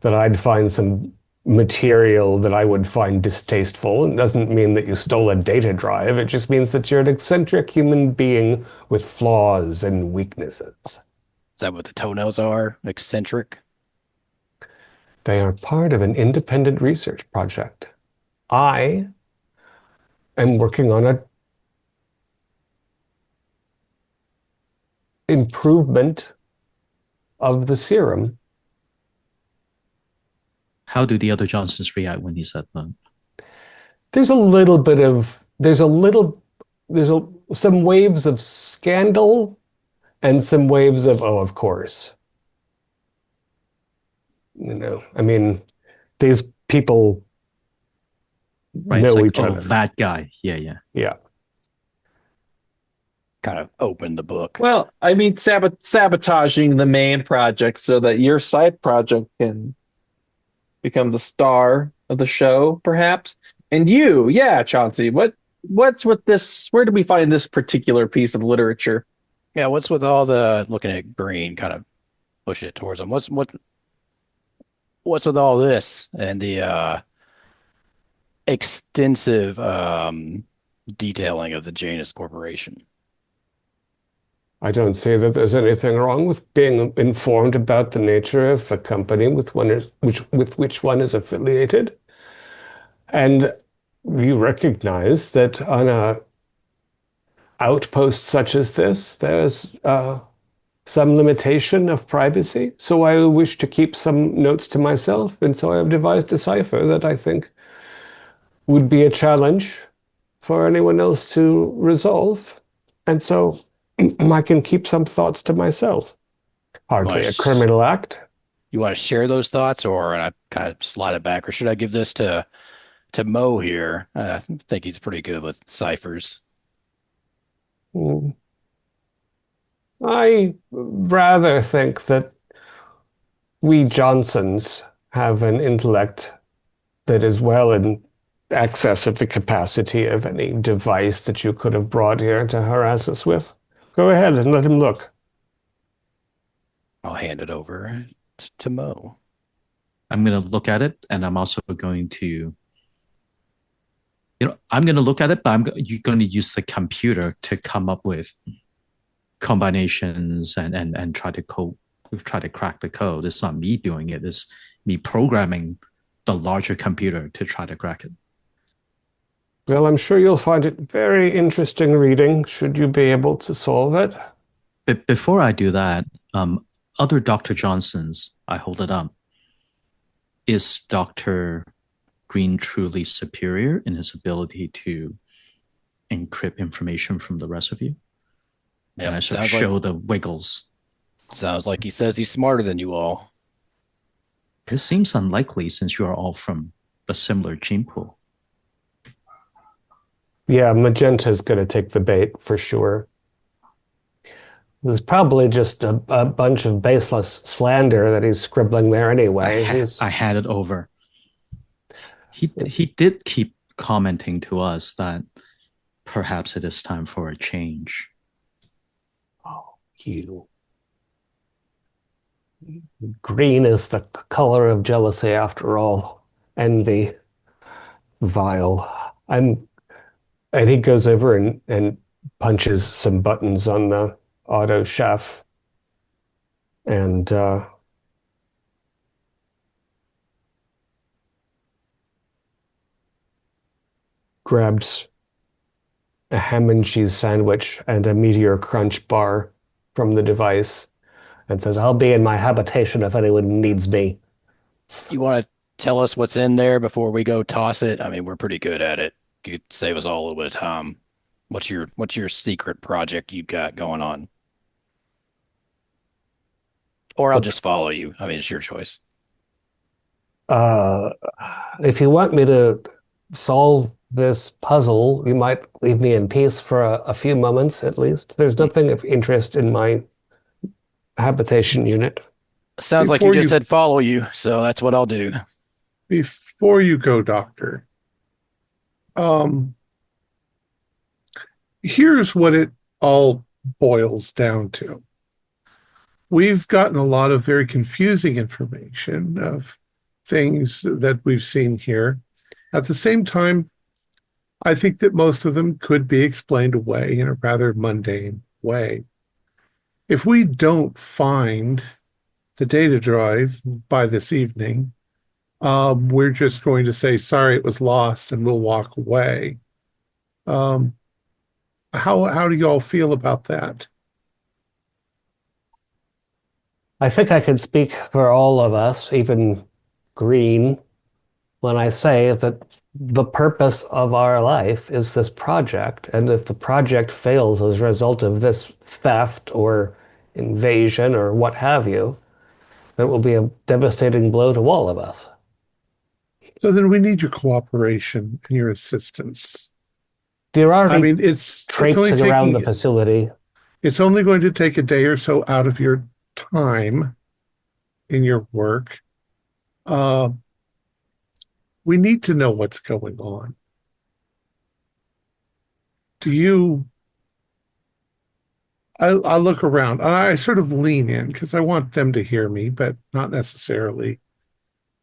that I'd find some material that I would find distasteful. It doesn't mean that you stole a data drive. It just means that you're an eccentric human being with flaws and weaknesses. Is that what the toenails are? Eccentric? They are part of an independent research project. I am working on a improvement of the serum. How do the other Johnsons react when he said that? There's some waves of scandal and some waves of, oh, of course. I mean, these people Right, it's know like, each oh, other. that guy. Yeah. Yeah. Kind of open the book. Well, I mean, sabotaging the main project so that your side project can become the star of the show, perhaps. And you, yeah, Chauncey, what's with this? Where do we find this particular piece of literature? Yeah, what's with all the looking at Green, kind of push it towards him? What's with all this and the extensive detailing of the Janus Corporation? I don't see that there's anything wrong with being informed about the nature of the company with which one is affiliated. And we recognize that on a outpost such as this, there's some limitation of privacy. So I wish to keep some notes to myself. And so I have devised a cipher that I think would be a challenge for anyone else to resolve. And so I can keep some thoughts to myself. Hardly a Nice. criminal act. You want to share those thoughts, or I kind of slide it back, or should I give this to Mo here? I think he's pretty good with ciphers. I rather think that we Johnsons have an intellect that is well in excess of the capacity of any device that you could have brought here to harass us with. Go ahead and let him look. I'll hand it over to Mo. I'm going to look at it, and I'm also going to, I'm going to look at it, but you're going to use the computer to come up with combinations and try to crack the code. It's not me doing it. It's me programming the larger computer to try to crack it. Well, I'm sure you'll find it very interesting reading, should you be able to solve it. But before I do that, other Dr. Johnsons, I hold it up. Is Dr. Green truly superior in his ability to encrypt information from the rest of you? Yeah, and I sort of show the wiggles. Sounds like he says he's smarter than you all. This seems unlikely since you are all from a similar gene pool. Yeah, Magenta's going to take the bait for sure. There's probably just a bunch of baseless slander that he's scribbling there anyway. I had it over. He did keep commenting to us that perhaps it is time for a change. Oh, you. Green is the color of jealousy after all. Envy. Vile. And he goes over and punches some buttons on the auto chef and grabs a ham and cheese sandwich and a Meteor Crunch bar from the device and says, "I'll be in my habitation if anyone needs me." You want to tell us what's in there before we go toss it? I mean, we're pretty good at it. You could save us all a little bit of time. What's your secret project you got going on? Or I'll just follow you. I mean, it's your choice. If you want me to solve this puzzle, you might leave me in peace for a few moments at least. There's nothing of interest in my habitation unit. Sounds like you just said follow you, so that's what I'll do. Before you go, Doctor, here's what it all boils down to. We've gotten a lot of very confusing information of things that we've seen here. At the same time, I think that most of them could be explained away in a rather mundane way. If we don't find the data drive by this evening, we're just going to say, sorry, it was lost, and we'll walk away. How do you all feel about that? I think I can speak for all of us, even Green, when I say that the purpose of our life is this project. And if the project fails as a result of this theft or invasion or what have you, it will be a devastating blow to all of us. So then we need your cooperation and your assistance. There are, it's traipsing around the facility. It's only going to take a day or so out of your time in your work. We need to know what's going on. I look around. I sort of lean in because I want them to hear me, but not necessarily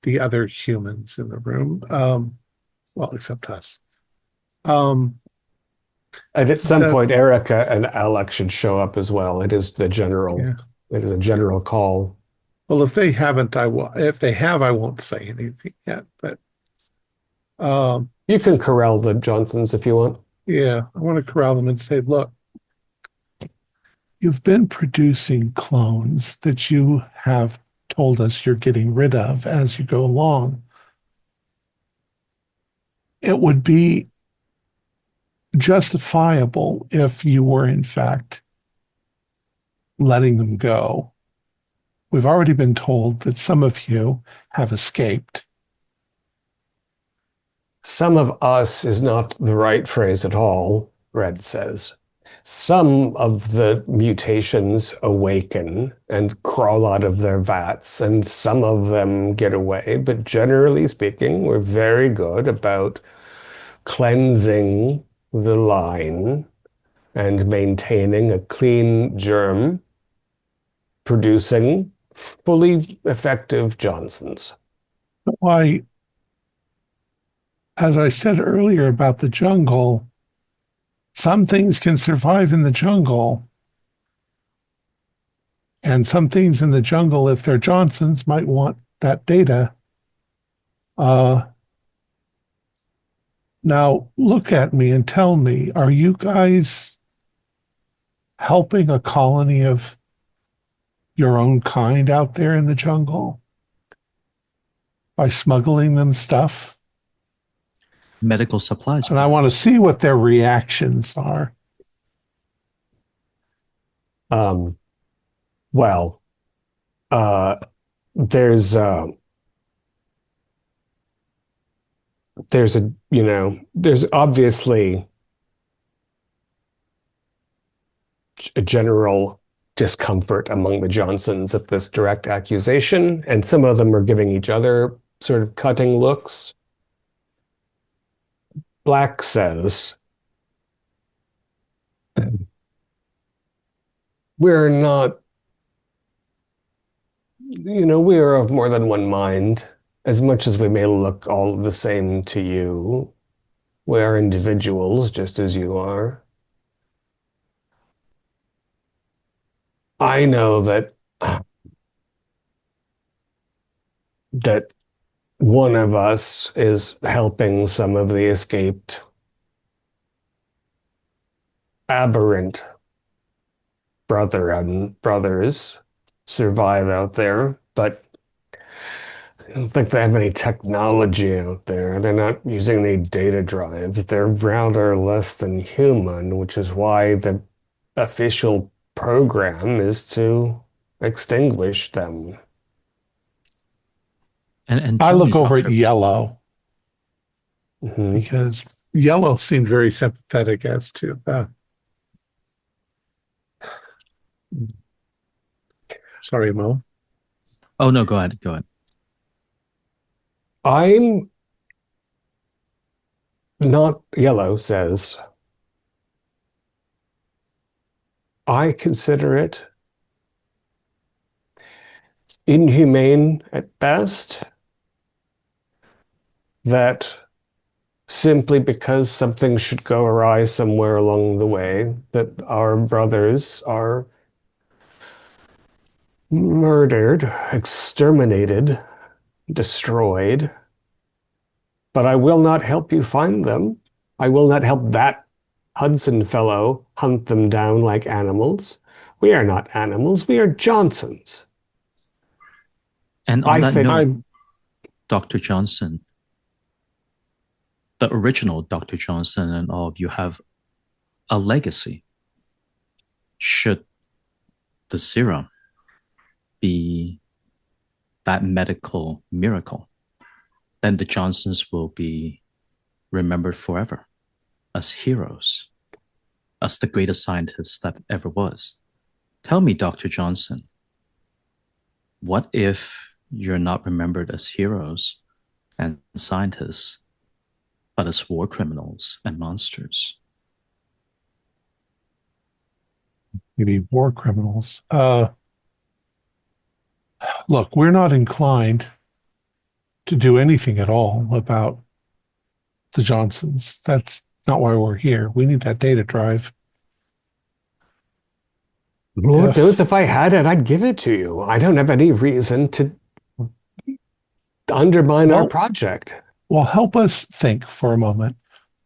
the other humans in the room. Well, except us. And at some point, Erica and Alex should show up as well. It is the general. Yeah. It is a general call. Well, if they haven't, I will. If they have, I won't say anything yet. But you can corral the Johnsons if you want. Yeah, I want to corral them and say, look, you've been producing clones that you have told us you're getting rid of as you go along. It would be justifiable if you were, in fact, letting them go. We've already been told that some of you have escaped. Some of us is not the right phrase at all, Red says. Some of the mutations awaken and crawl out of their vats, and some of them get away. But generally speaking, we're very good about cleansing the line and maintaining a clean germ producing fully effective Johnsons. Why, as I said earlier about the jungle, some things can survive in the jungle. And some things in the jungle, if they're Johnsons, might want that data. Now, look at me and tell me, are you guys helping a colony of your own kind out there in the jungle by smuggling them stuff? Medical supplies. And I want to see what their reactions are. Well, there's there's obviously a general discomfort among the Johnsons at this direct accusation, and some of them are giving each other sort of cutting looks. Black says, we're not, we are of more than one mind. As much as we may look all the same to you, we are individuals just as you are. I know that one of us is helping some of the escaped aberrant brothers survive out there, but I don't think they have any technology out there. They're not using any data drives. They're rather less than human, which is why the official program is to extinguish them. And I tell look me, over at Doctor, Yellow Mhm. because Yellow seemed very sympathetic as to sorry, Mo. Oh no, go ahead. Go ahead. I'm not, Yellow says, I consider it inhumane at best that simply because something should go awry somewhere along the way, that our brothers are murdered, exterminated, destroyed. But I will not help you find them. I will not help that Hudson fellow hunt them down like animals. We are not animals. We are Johnsons. And on I that think note, Dr. Johnson, the original Dr. Johnson and all of you have a legacy. Should the serum be that medical miracle, then the Johnsons will be remembered forever as heroes, as the greatest scientists that ever was. Tell me, Dr. Johnson, what if you're not remembered as heroes and scientists, but as war criminals and monsters? Maybe war criminals. Look, we're not inclined to do anything at all about the Johnsons. That's not why we're here. We need that data drive. Lord knows if I had it, I'd give it to you. I don't have any reason to undermine our project. Well, help us think for a moment.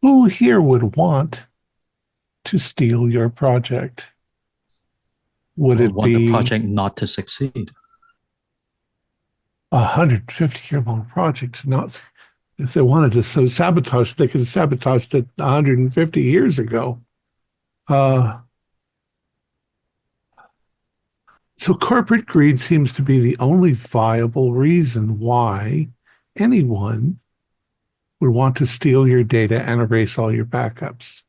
Who here would want to steal your project? Would it want be the project not to succeed? 150-year-long project? Not if they wanted to sabotage, they could have sabotaged it 150 years ago. So corporate greed seems to be the only viable reason why anyone would want to steal your data and erase all your backups.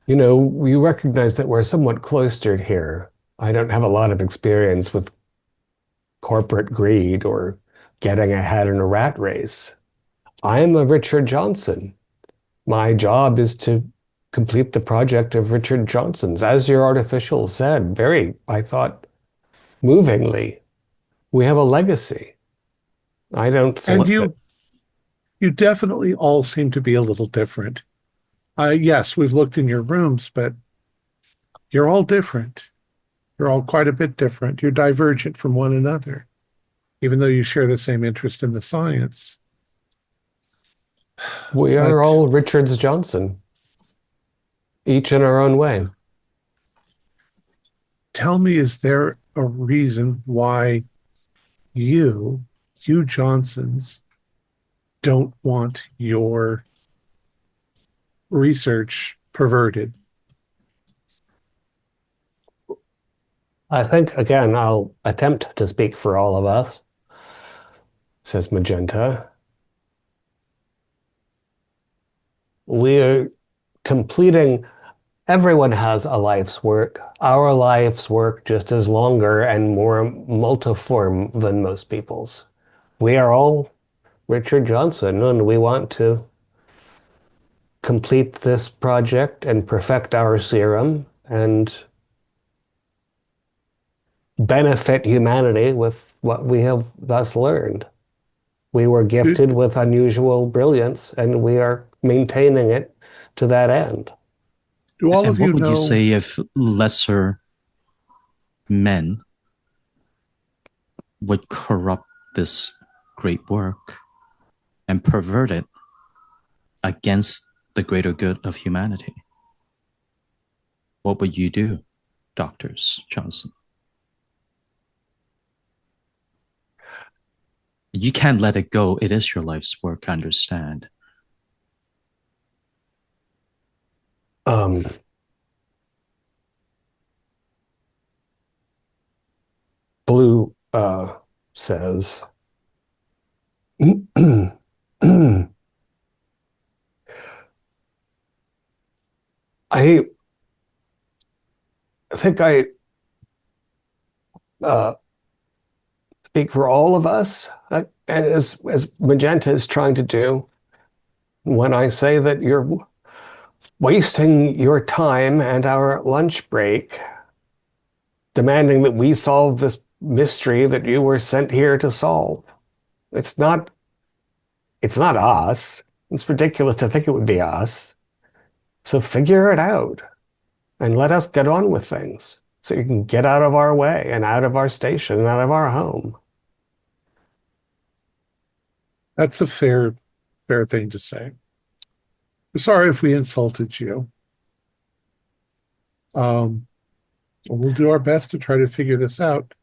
We recognize that we're somewhat cloistered here. I don't have a lot of experience with corporate greed or getting ahead in a rat race. I am a Richard Johnson. My job is to complete the project of Richard Johnson's. As your artificial said, very, I thought, movingly, we have a legacy. I don't think And that, you definitely all seem to be a little different. Yes, we've looked in your rooms, but you're all different. You're all quite a bit different. You're divergent from one another, even though you share the same interest in the science. we are But all Richards Johnson, each in our own way. tell me, is there a reason why you Johnsons, don't want your research perverted? I think, again, I'll attempt to speak for all of us, says Magenta. We're completing, everyone has a life's work. Our life's work just is longer and more multiform than most people's. We are all Richard Johnson, and we want to complete this project and perfect our serum and benefit humanity with what we have thus learned. We were gifted with unusual brilliance, and we are maintaining it to that end. Do all And of you what would know? you say if lesser men would corrupt this great work and pervert it against the greater good of humanity? What would you do, Doctors Johnson? You can't let it go. It is your life's work, I understand. Blue says, I think I speak for all of us, as Magenta is trying to do, when I say that you're wasting your time and our lunch break demanding that we solve this mystery that you were sent here to solve. It's not us. It's ridiculous to think it would be us. So figure it out and let us get on with things so you can get out of our way and out of our station and out of our home. That's a fair thing to say. Sorry if we insulted you. We'll do our best to try to figure this out.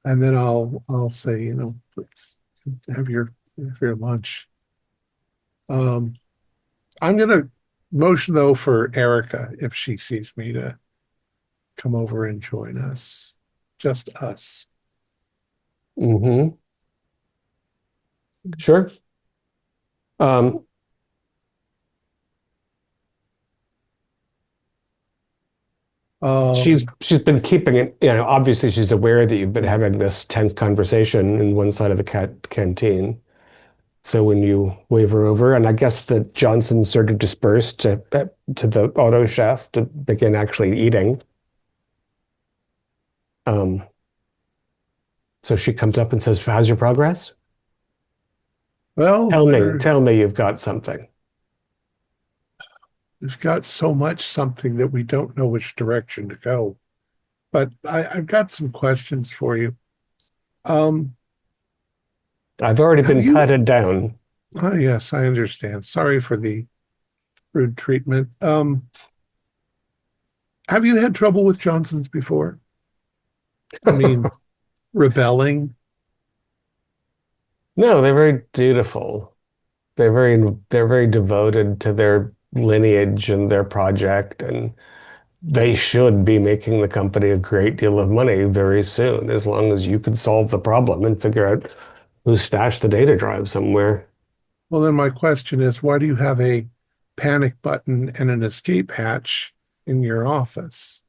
And then I'll say, please have your lunch. I'm gonna motion though for Erica if she sees me to come over and join us. Just us. Mm-hmm. Sure. She's been keeping it, obviously she's aware that you've been having this tense conversation in one side of the canteen. So when you wave her over, and I guess the Johnsons sort of dispersed to the auto chef to begin actually eating. So she comes up and says, "How's your progress?" Well, Tell me you've got something. we've got so much something that we don't know which direction to go. But I've got some questions for you. I've already been patted down. Oh, yes, I understand. Sorry for the rude treatment. Have you had trouble with Johnsons before? I mean, rebelling? No, they're very dutiful. They're very devoted to their lineage and their project, and they should be making the company a great deal of money very soon, as long as you can solve the problem and figure out who stashed the data drive somewhere. Well, then my question is, why do you have a panic button and an escape hatch in your office?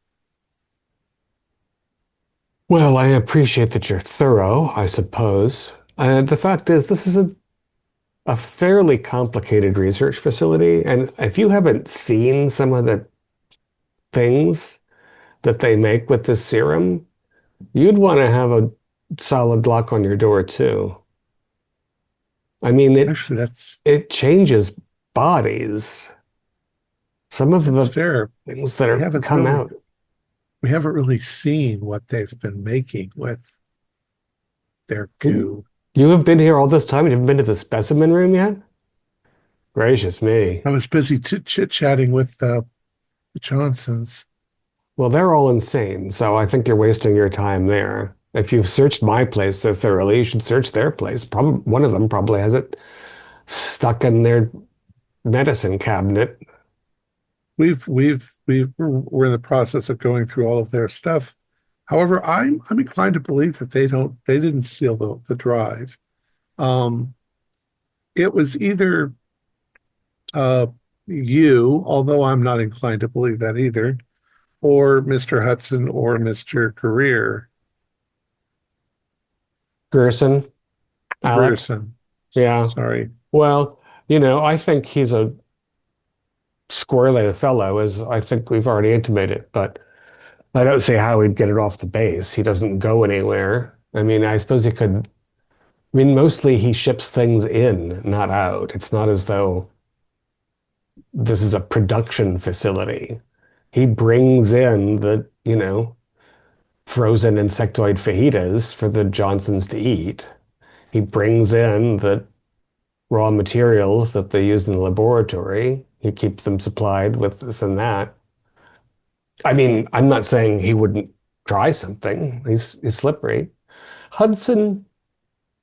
Well, I appreciate that you're thorough, I suppose. The fact is, this is a fairly complicated research facility, and if you haven't seen some of the things that they make with this serum, you'd want to have a solid lock on your door too. I mean, Actually, it changes bodies. Some of that's the fair. things that We have haven't come really out. we haven't really seen what they've been making with their goo. You have been here all this time and you haven't been to the specimen room yet? Gracious me. I was busy chit-chatting with the Johnsons. Well, they're all insane, so I think you're wasting your time there. If you've searched my place so thoroughly, you should search their place. Probably one of them probably has it stuck in their medicine cabinet. We're in the process of going through all of their stuff. However, I'm inclined to believe that they didn't steal the drive. Um, it was either uh you, although I'm not inclined to believe that either, or Mr. Hudson or Mr. Gerson, Alex, Grierson. yeah. Sorry. Well, I think he's a squirrely fellow, as I think we've already intimated, but I don't see how he'd get it off the base. He doesn't go anywhere. I mean, I suppose he could. I mean, mostly he ships things in, not out. It's not as though this is a production facility. He brings in frozen insectoid fajitas for the Johnsons to eat. He brings in the raw materials that they use in the laboratory. He keeps them supplied with this and that. I mean, I'm not saying he wouldn't try something. He's slippery. Hudson,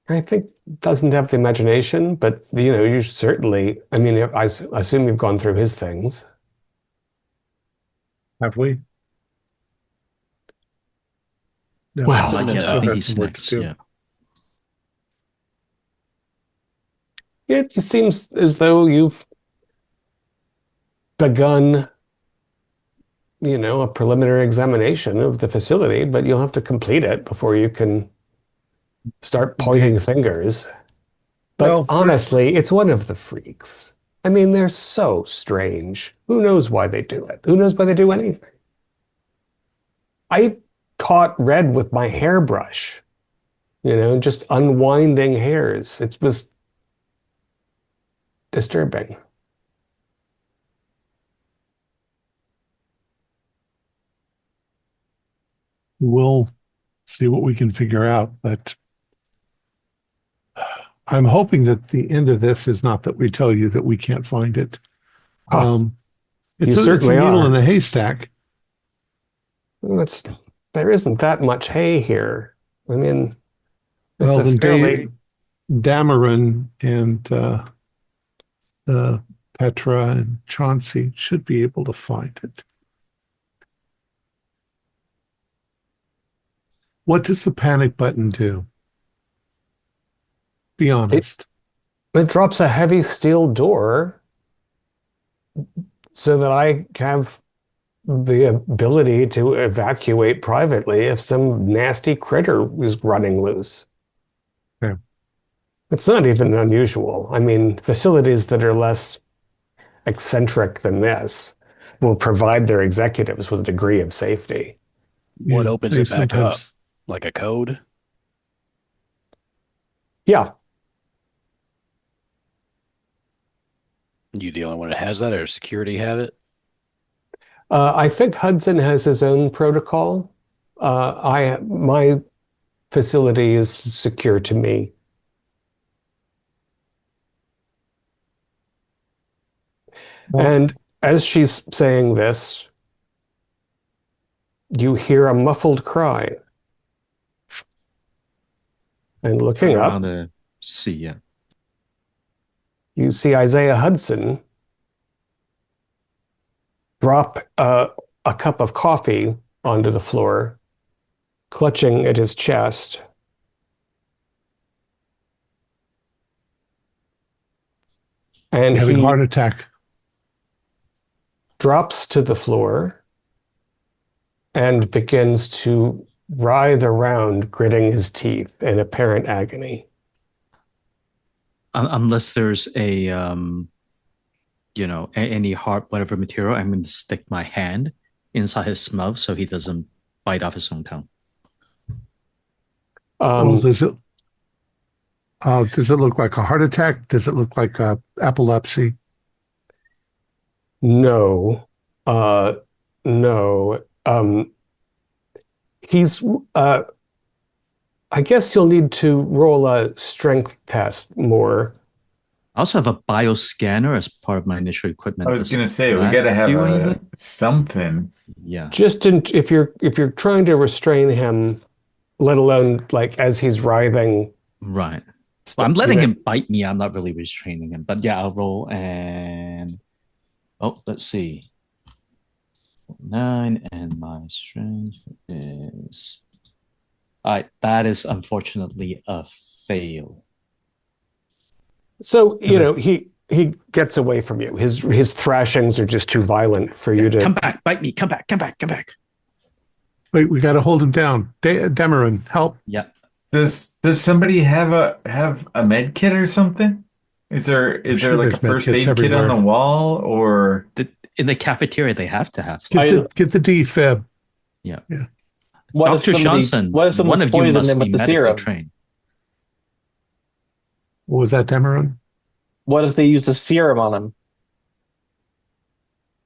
I think, doesn't have the imagination, but you certainly. I mean, I assume you've gone through his things. Have we? No, Well, I No, guess I we've think got he's some work next. to do. Yeah. it just seems as though you've begun, a preliminary examination of the facility, but you'll have to complete it before you can start pointing fingers. But Well, honestly, it's one of the freaks. I mean, they're so strange. Who knows why they do it? Who knows why they do anything? I caught Red with my hairbrush, just unwinding hairs. It was disturbing. we'll see what we can figure out, but I'm hoping that the end of this is not that we tell you that we can't find it. Ah, Um, you it's a certainly needle in are. a haystack. That's, there isn't that much hay here. I mean, it's Well, a then fairly, Dameron and Petra and Chauncey should be able to find it. What does the panic button do? Be it, honest. it drops a heavy steel door so that I have the ability to evacuate privately if some nasty critter is running loose. Yeah. It's not even unusual. I mean, facilities that are less eccentric than this will provide their executives with a degree of safety. What Yeah, opens they it back up? sometimes. Like a code? Yeah, You the only one that has that, or does security have it? I think Hudson has his own protocol. My facility is secure to me. Well, And as she's saying this, you hear a muffled cry. And looking Turn up, around to see. Yeah. you see Isaiah Hudson drop a cup of coffee onto the floor, clutching at his chest. And having a he heart attack. drops to the floor and begins to writhe around, gritting his teeth in apparent agony. Unless there's any hard whatever material, I'm going to stick my hand inside his mouth so he doesn't bite off his own tongue. Well, does it look like a heart attack? Does it look like epilepsy? No. No. He's I guess you'll need to roll a strength test more. I also have a bioscanner as part of my initial equipment. I was going to say, we got to have something. Yeah. Just if you're trying to restrain him, let alone like as he's writhing. Right. Well, I'm letting him bite me. I'm not really restraining him. But yeah, I'll roll and let's see. 9 and my strength is all right. That is unfortunately a fail. So, he gets away from you. His thrashings are just too violent for you to come back, bite me, come back. Wait, we got to hold him down. Demeron, help. Yeah. Does somebody have a med kit or something? Is there like a first aid kit on the wall, or in the cafeteria they have to have? Get the defib. Yeah. Dr. Johnson, what if someone's poisoned him with the serum? Trained. What was that, Demeron? What if they use the serum on him?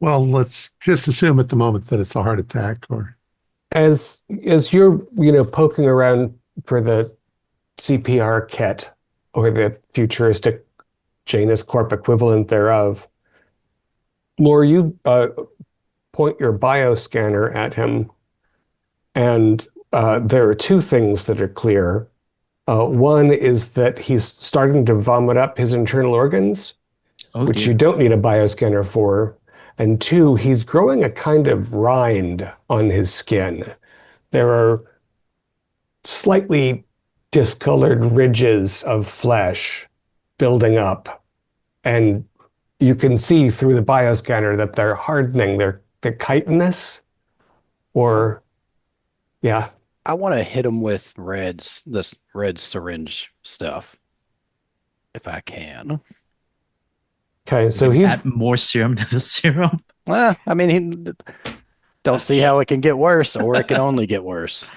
Well, let's just assume at the moment that it's a heart attack. Or as you're poking around for the CPR kit or the futuristic Janus Corp equivalent thereof, Lore, you point your bioscanner at him, and there are two things that are clear. One is that he's starting to vomit up his internal organs, which you don't need a bioscanner for. And two, he's growing a kind of rind on his skin. There are slightly discolored ridges of flesh building up, and you can see through the bioscanner that they're hardening. They're chitinous, or yeah. I want to hit him with this red syringe stuff, if I can. Okay, so he's add more serum to the serum. Well, I mean, don't see how it can get worse, or it can only get worse.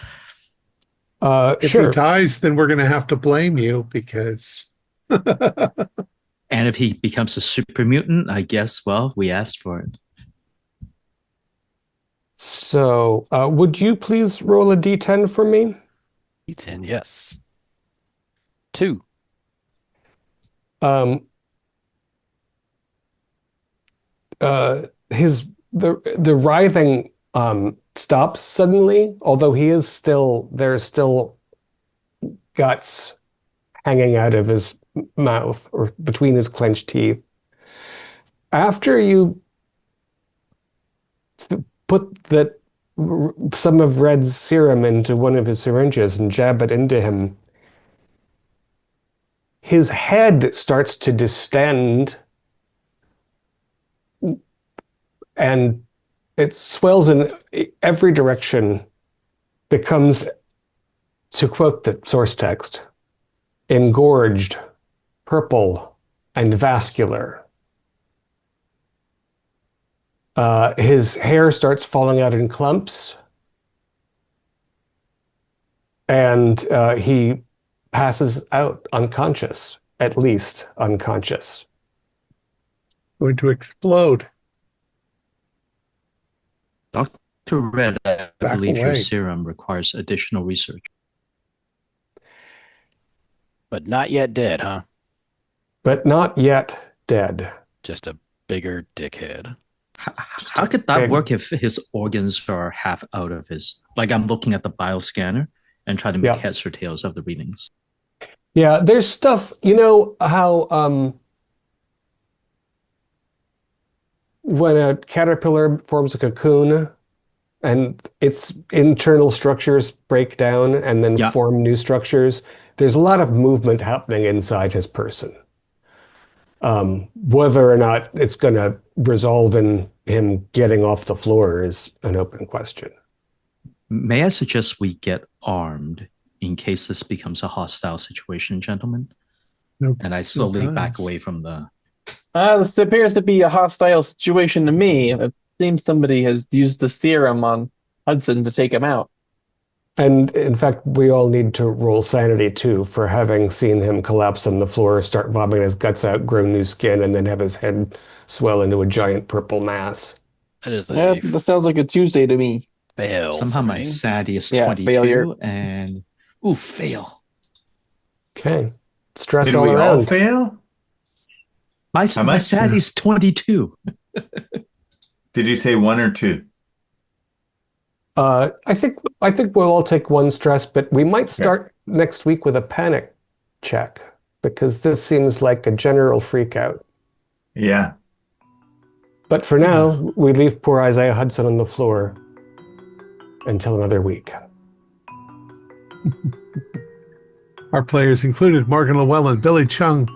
If he dies, then we're going to have to blame you because. And if he becomes a super mutant, I guess, well, we asked for it. So, would you please roll a d10 for me? D10, yes. 2. The writhing stops suddenly, although there's still guts hanging out of his mouth or between his clenched teeth. After you put some of Red's serum into one of his syringes and jab it into him, his head starts to distend and it swells in every direction, becomes, to quote the source text, engorged, purple, and vascular. His hair starts falling out in clumps, and he passes out unconscious, at least unconscious. Going to explode. Dr. Red, I believe your away. serum requires additional research. But not yet dead, huh? But not yet dead. Just a bigger dickhead. How could that work if his organs are half out of his... Like, I'm looking at the bioscanner and trying to make heads or tails of the readings. Yeah, there's stuff, you know how when a caterpillar forms a cocoon and its internal structures break down and then form new structures, there's a lot of movement happening inside his person. Whether or not it's going to resolve in him getting off the floor is an open question. May I suggest we get armed in case this becomes a hostile situation, gentlemen? Nope. And I slowly back does. away from the... This appears to be a hostile situation to me. It seems somebody has used the serum on Hudson to take him out. And in fact, we all need to roll sanity too for having seen him collapse on the floor, start vomiting his guts out, grow new skin, and then have his head swell into a giant purple mass. That is Yeah, a that sounds like a Tuesday to me. fail. Somehow for my me. sanity is Yeah, 22 failure. and... Ooh, fail. Okay. Stress Did all we all around. fail? My much? sanity is 22. Did you say 1 or 2? I think we'll all take one stress, but we might start next week with a panic check because this seems like a general freak out. Yeah. But for now, we leave poor Isaiah Hudson on the floor until another week. Our players included Morgan Llewellyn, Billy Chung,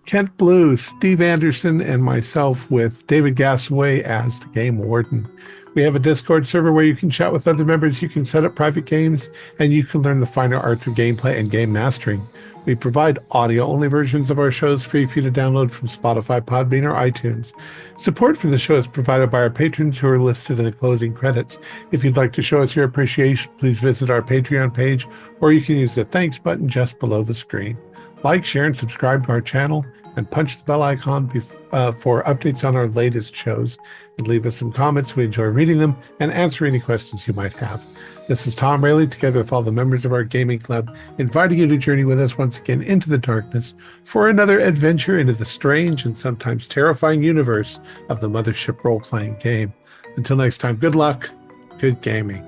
Kent Blue, Steve Anderson, and myself with David Gassaway as the game warden. We have a Discord server where you can chat with other members, you can set up private games, and you can learn the finer arts of gameplay and game mastering. We provide audio-only versions of our shows free for you to download from Spotify, Podbean, or iTunes. Support for the show is provided by our patrons who are listed in the closing credits. If you'd like to show us your appreciation, please visit our Patreon page, or you can use the thanks button just below the screen. Like, share, and subscribe to our channel, and punch the bell icon for updates on our latest shows. And leave us some comments. We enjoy reading them and answer any questions you might have. This is Thom Raley, together with all the members of our gaming club, inviting you to journey with us once again into the darkness for another adventure into the strange and sometimes terrifying universe of the Mothership role-playing game. Until next time, good luck, good gaming.